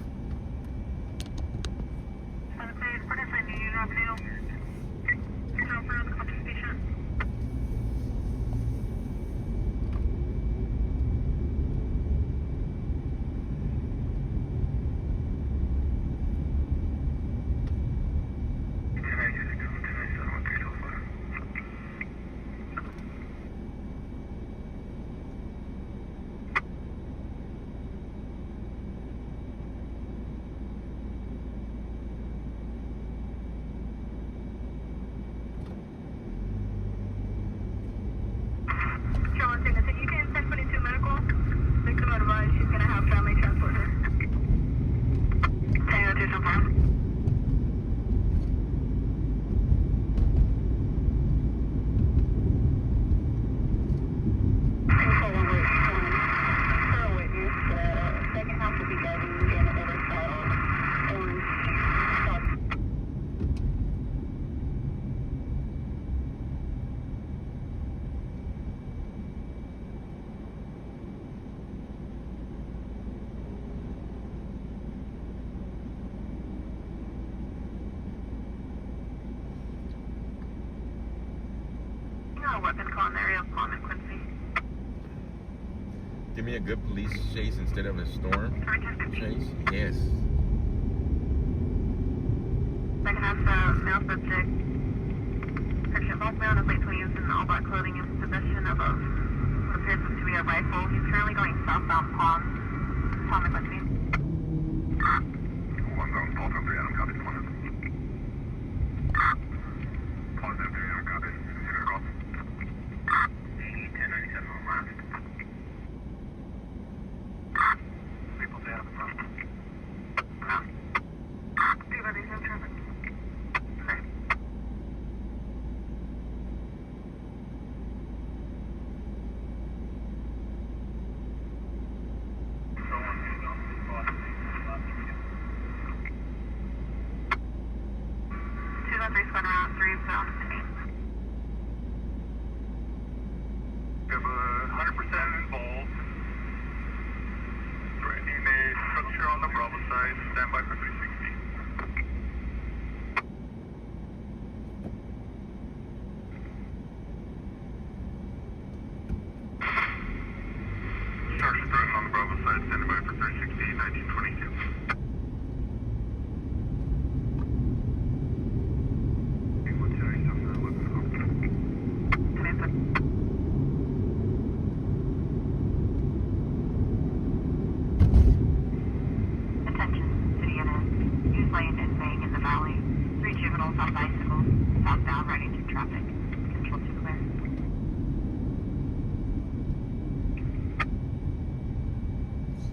Weapon call in the area of Palm and Quincy. Give me a good police chase instead of a storm chase. Yes. Second half, the male subject. Section both male in his late 20s in all black clothing in possession of what appears to be a rifle. He's currently going southbound Palm and Quincy. 1,000 Delta 3 Adam, copy. 1. Positive 3 Adam, copy. Consider it off. 1097 on last. People say Adam, front. No. Do you these in traffic? Okay. Spun around 3 pounds to 8. We have 100% involved. Threatening a structure on the Bravo side. Stand by for 360. Structure threatened on the Bravo side. Standing by for 360, 1922. On bicycles, southbound, right into traffic. Control to clear.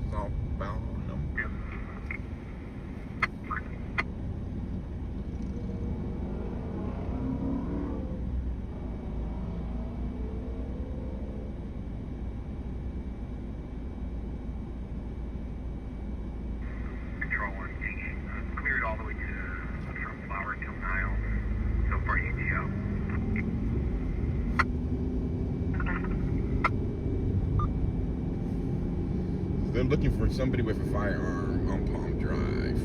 Southbound, no. Yep. Control 1, cleared all the way to from Flower till Nile, so far ETO. They're looking for somebody with a firearm on Palm Drive.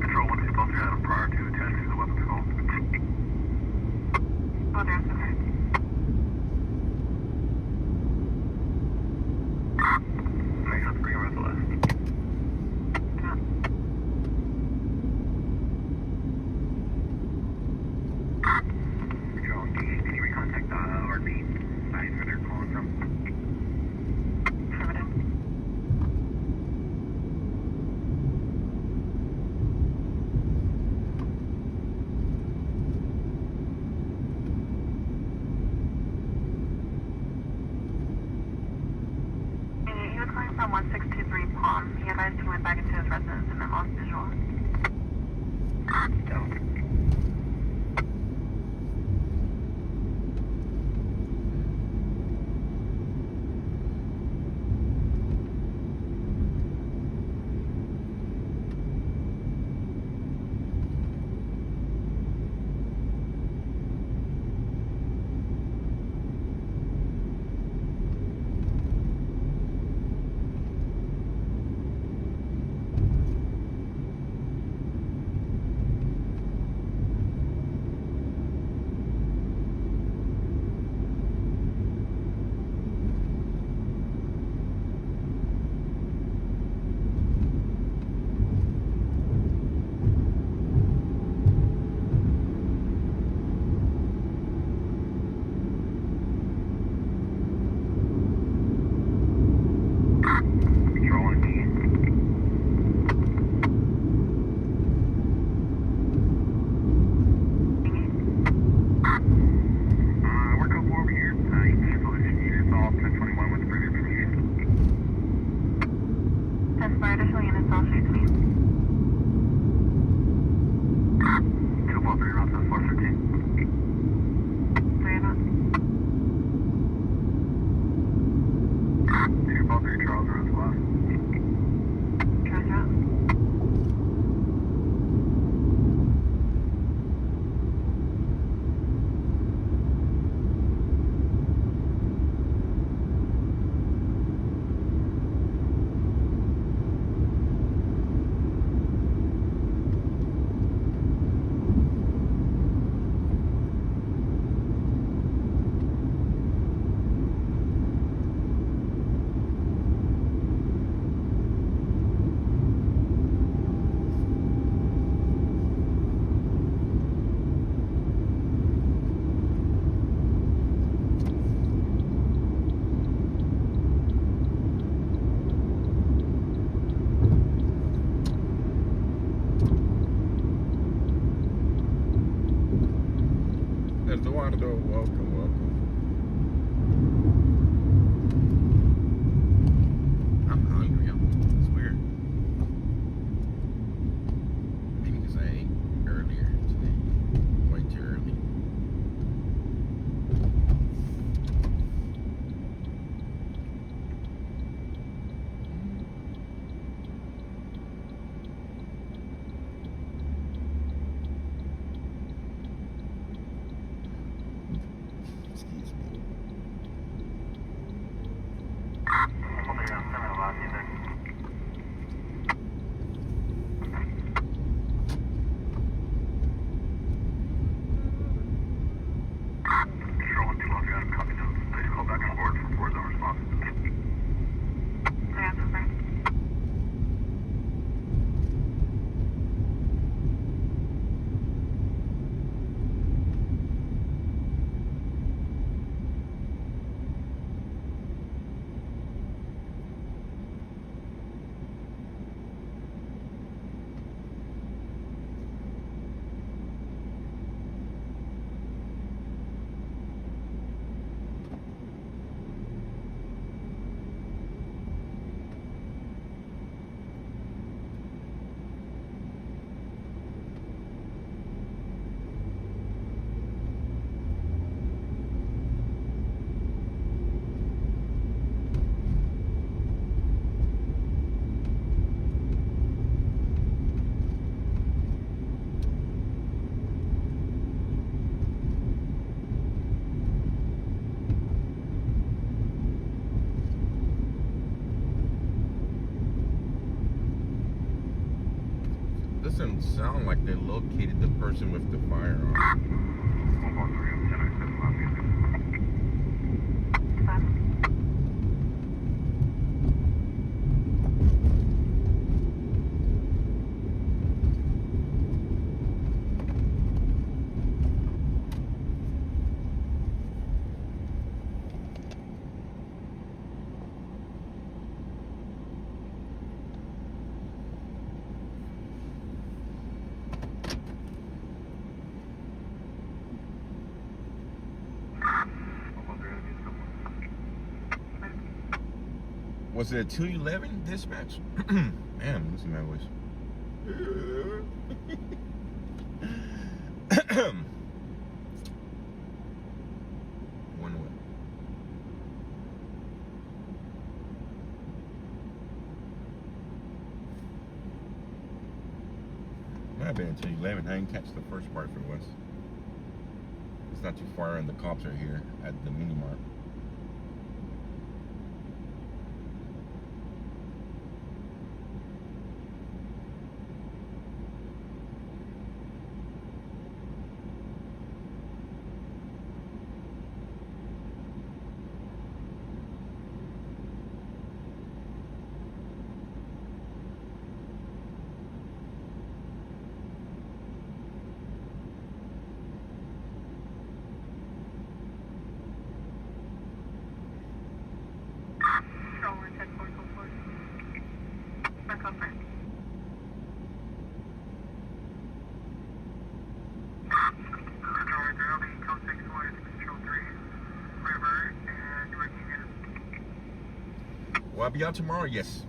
Control 1 is supposed to have him prior to attaching the weapon phone. Oh, there's okay. Nice, that's green, we're at the left. Eduardo, welcome, welcome. I'm hungry. It's weird. Maybe because I ate earlier today. Way too early. Excuse me. Doesn't sound like they located the person with the firearm. Was it a 211 dispatch? Man, listen to my voice. One way. Might have been a 211. I didn't catch the first part if it was. It's not too far, and the cops are here at the mini mart. Will I be out tomorrow? Yes.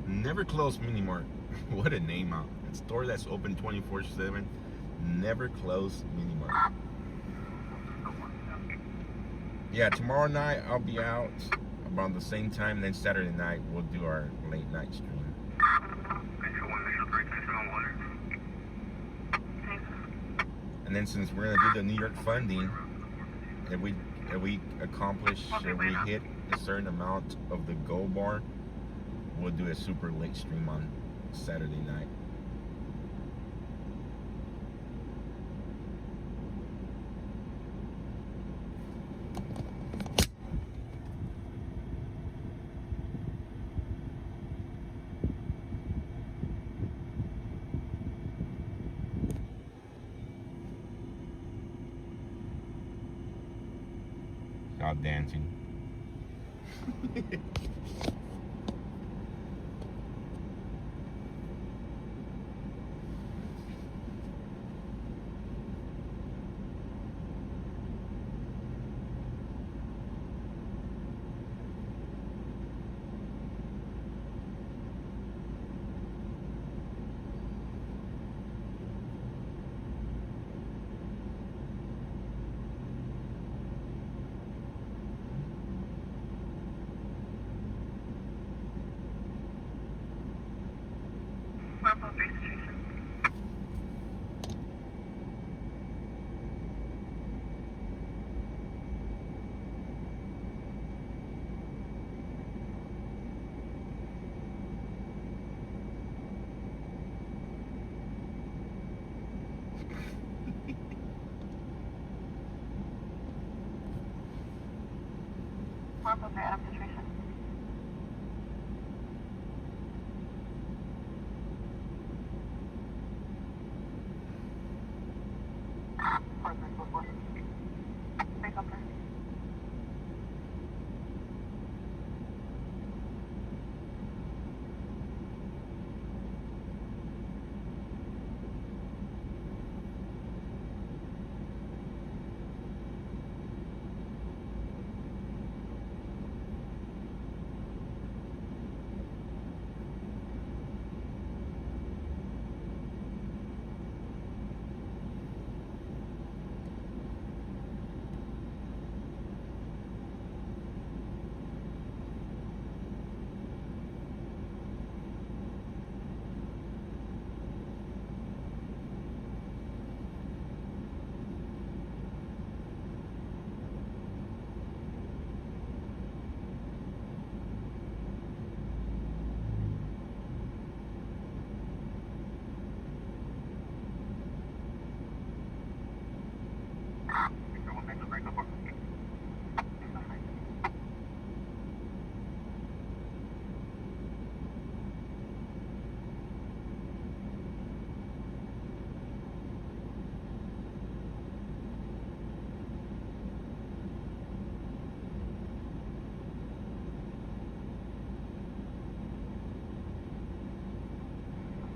Never Close Mini Mart. What a name out. A store that's open 24/7. Never Close Mini Mart. Yeah, tomorrow night I'll be out around the same time. Then Saturday night we'll do our late night stream. And then since we're gonna do the New York funding, if we accomplish, if we hit a certain amount of the gold bar, we'll do a super late stream on Saturday night. Out dancing. for Adam situation. Break up first.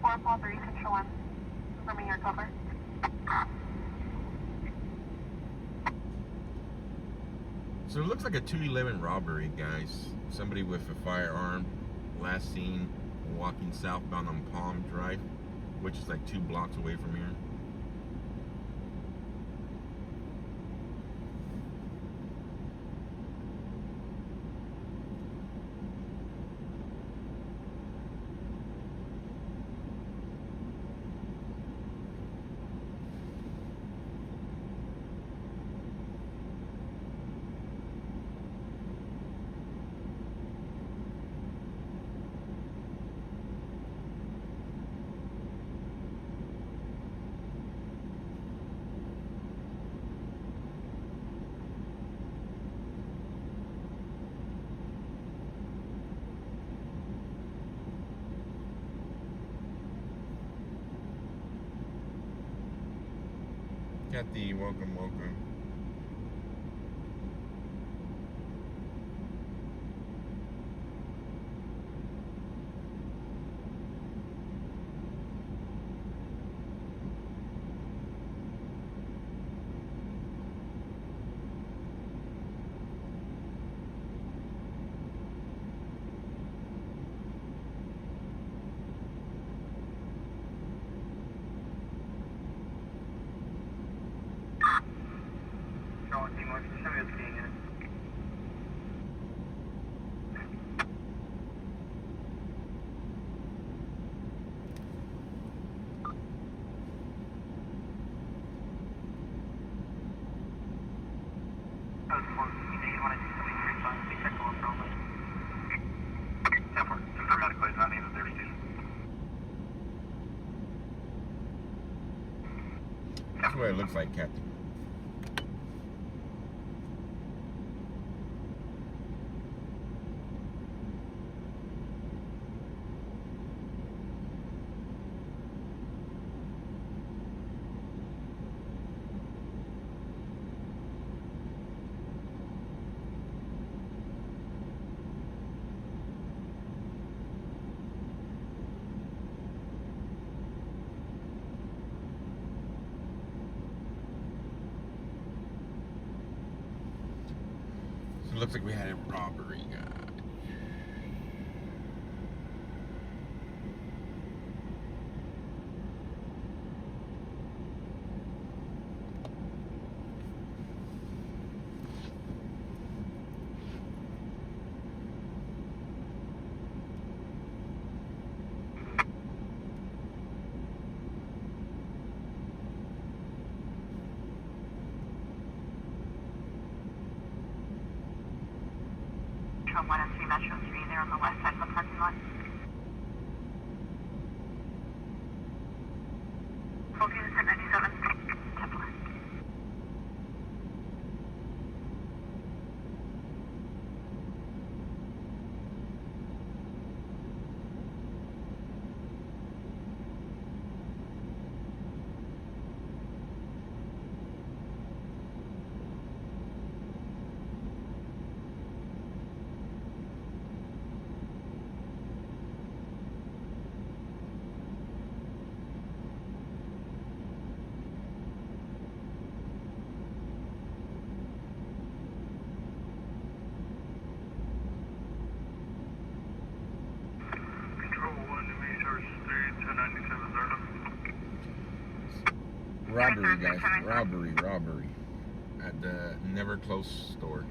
Four Paul 3, Control 1. Confirming your cover. So it looks like a 211 robbery, guys. Somebody with a firearm, last seen walking southbound on Palm Drive, which is like 2 blocks away from here. Kathy, welcome, welcome. That's what it looks like, Captain. So it looks like we had a robbery, guys. From 103 Metro 3, they're on the west side of the parking lot. Focus at 97. 10-4. Robbery, guys. Robbery. At the Never Close store.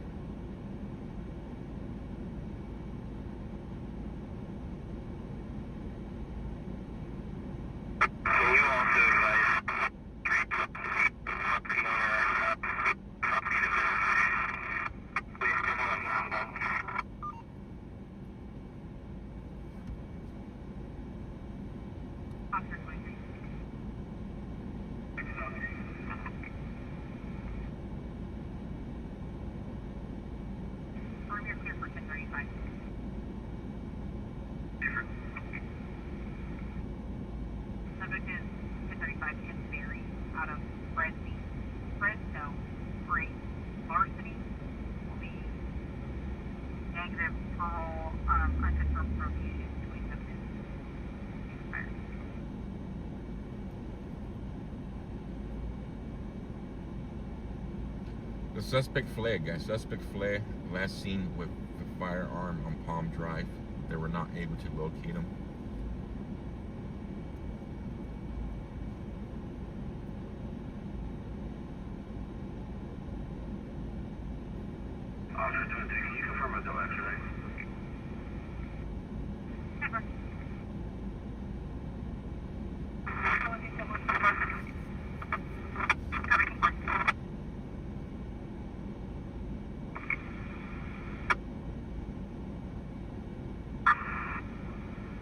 Subject is 1035 in Berry out of Fresno, Spring. Varsity will be negative parole, unconfirmed provocation between subjects. Expired. The suspect fled, guys. Suspect fled. Last seen with the firearm on Palm Drive. They were not able to locate him. Can you confirm a no X-ray? Never.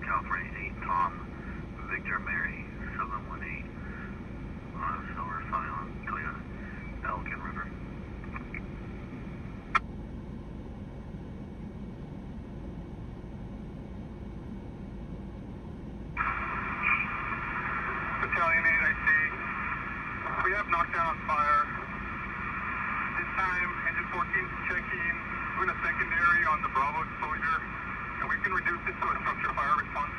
California 8 Tom Victor Mary 718 on a Silver Scion Toyota Elgin River. Battalion 8, I see. We have knockdown on fire. This time, engine 14 is checking, doing a secondary on the Bravo exposure, and we can reduce it to a structure fire response.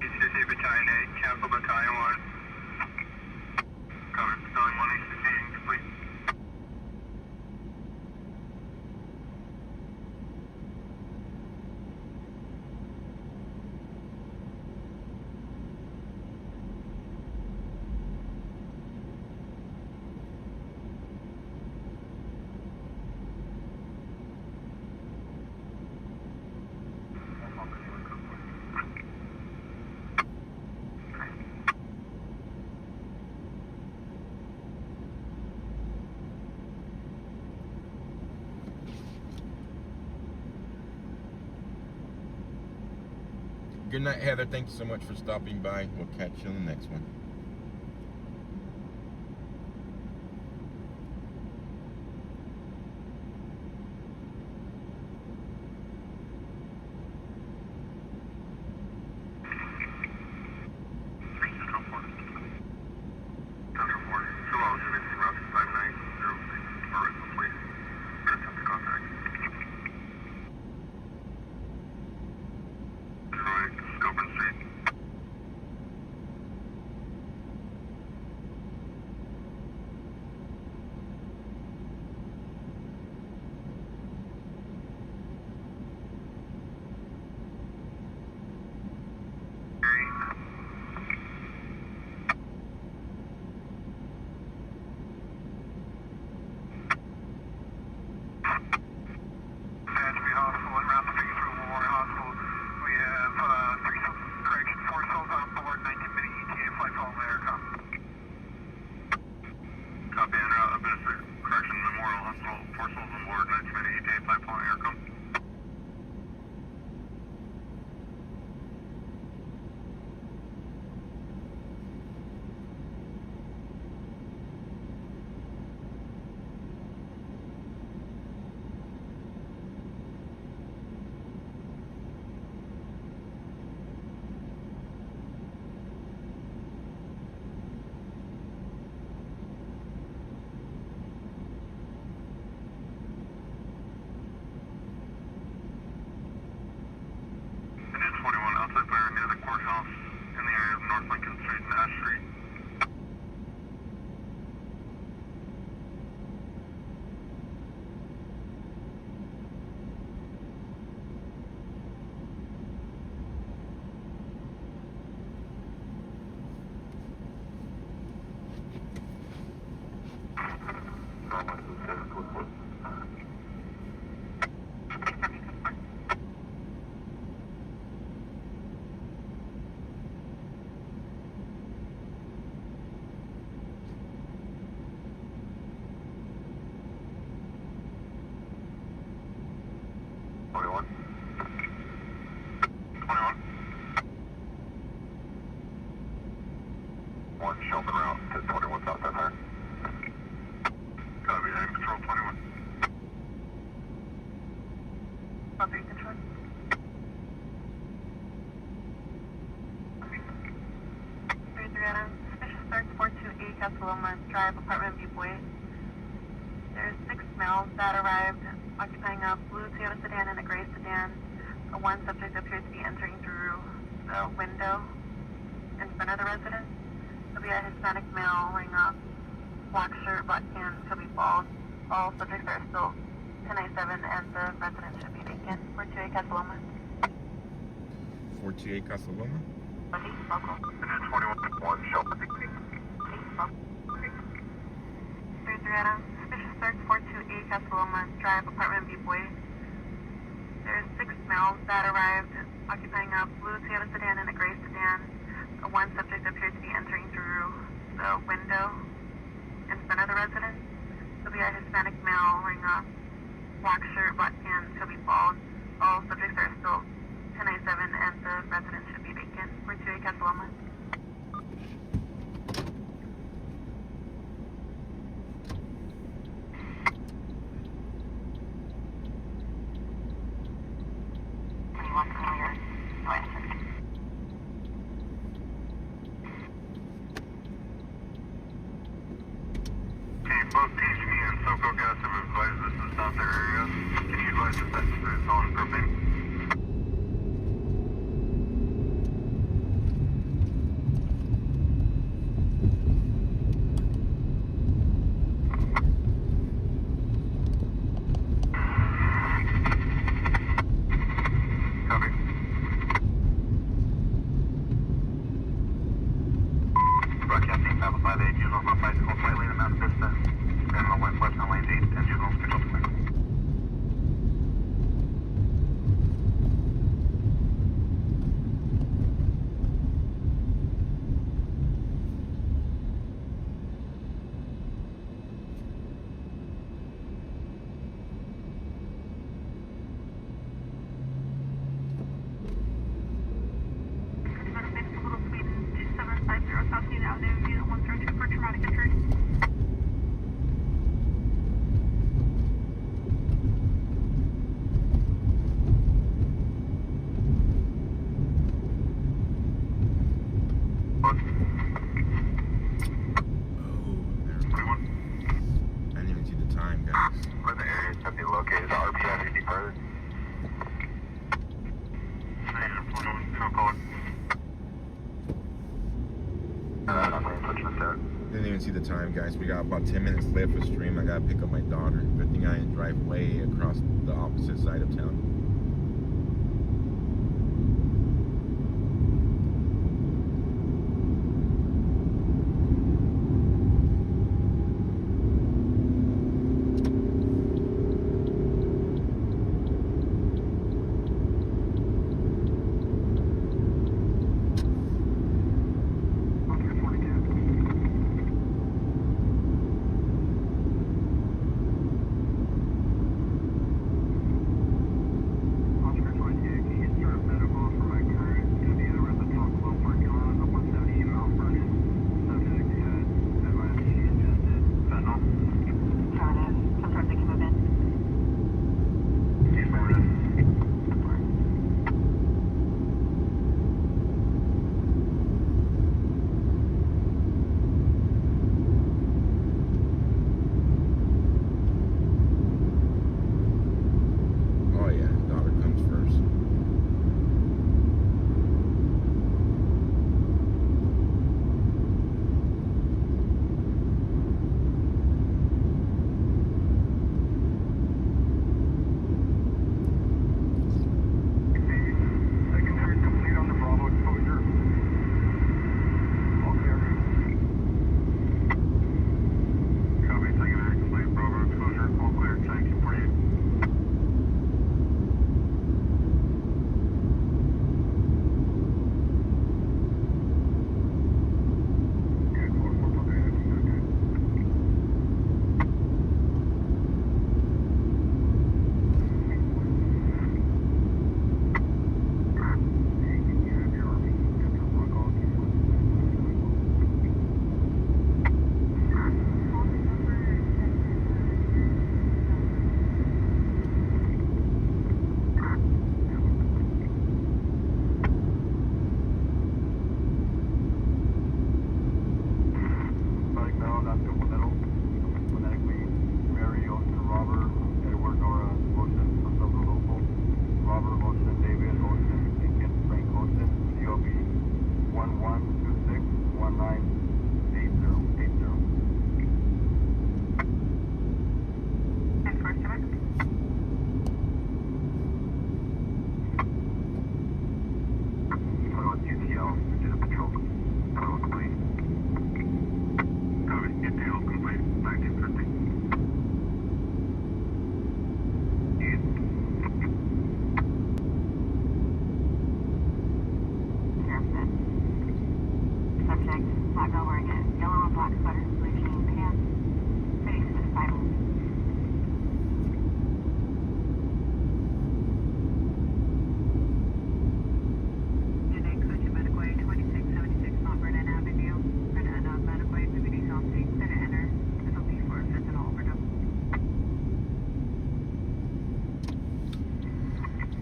ECC Battalion 8, cancel Battalion 1. Cover, Battalion 1, ECC, complete. Good night, Heather. Thank you so much for stopping by. We'll catch you on the next one. Drive, apartment B Boy. There's 6 males that arrived occupying a blue Toyota sedan and a gray sedan. One subject appears to be entering through the window in front of the residence. There'll be a Hispanic male wearing a black shirt, black pants, chubby bald. All subjects are still 1097 and the residence should be vacant. 428 Casaloma. 428 Casaloma. Local. Engine 21 Shelby. 33 Adam. Suspicious search 428 Casaloma Drive, apartment B Boy. There's 6 males that arrived occupying a blue Toyota sedan and a gray sedan. One subject appears to be entering through the window in front of the residence. There'll be a Hispanic male wearing a black shirt, black pants, chubby bald. All subjects are still 1097 and the residence should be vacant. 428 Casaloma. Both PG and SoCo Gas have advised this is not their area. Can you advise if that's on propane? Copy. Broadcasting 558, juveniles on bicycle, flight lane in Mount Vista. And on West on lanes 8 and juveniles control to clear. Little Sweden, 2750 South Union Avenue, Unit 102 for traumatic injury. I didn't even see the time, guys. Where the areas have been located, the RPI may be further. Didn't even see the time, guys. We got about 10 minutes left of stream. I gotta pick up my daughter. Good thing I didn't drive way across the opposite side of town.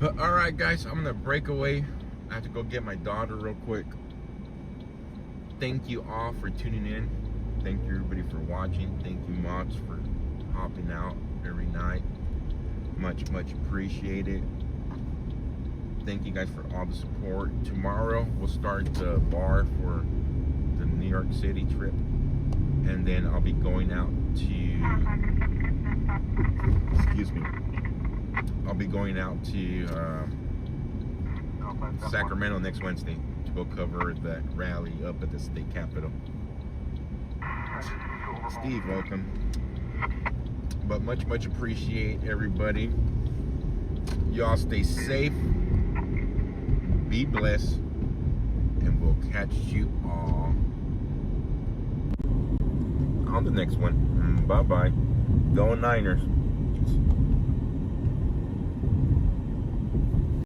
But all right, guys, I'm gonna break away. I have to go get my daughter real quick. Thank you all for tuning in. Thank you everybody for watching. Thank you mods for hopping out every night. Much appreciated. Thank you guys for all the support. Tomorrow we'll start the bar for the New York City trip, and then I'll be going out to, excuse me, I'll be going out to Sacramento next Wednesday to go cover that rally up at the state capitol. Steve, welcome. But much appreciate everybody. Y'all stay safe, be blessed, and we'll catch you all on the next one. Bye bye. Go Niners.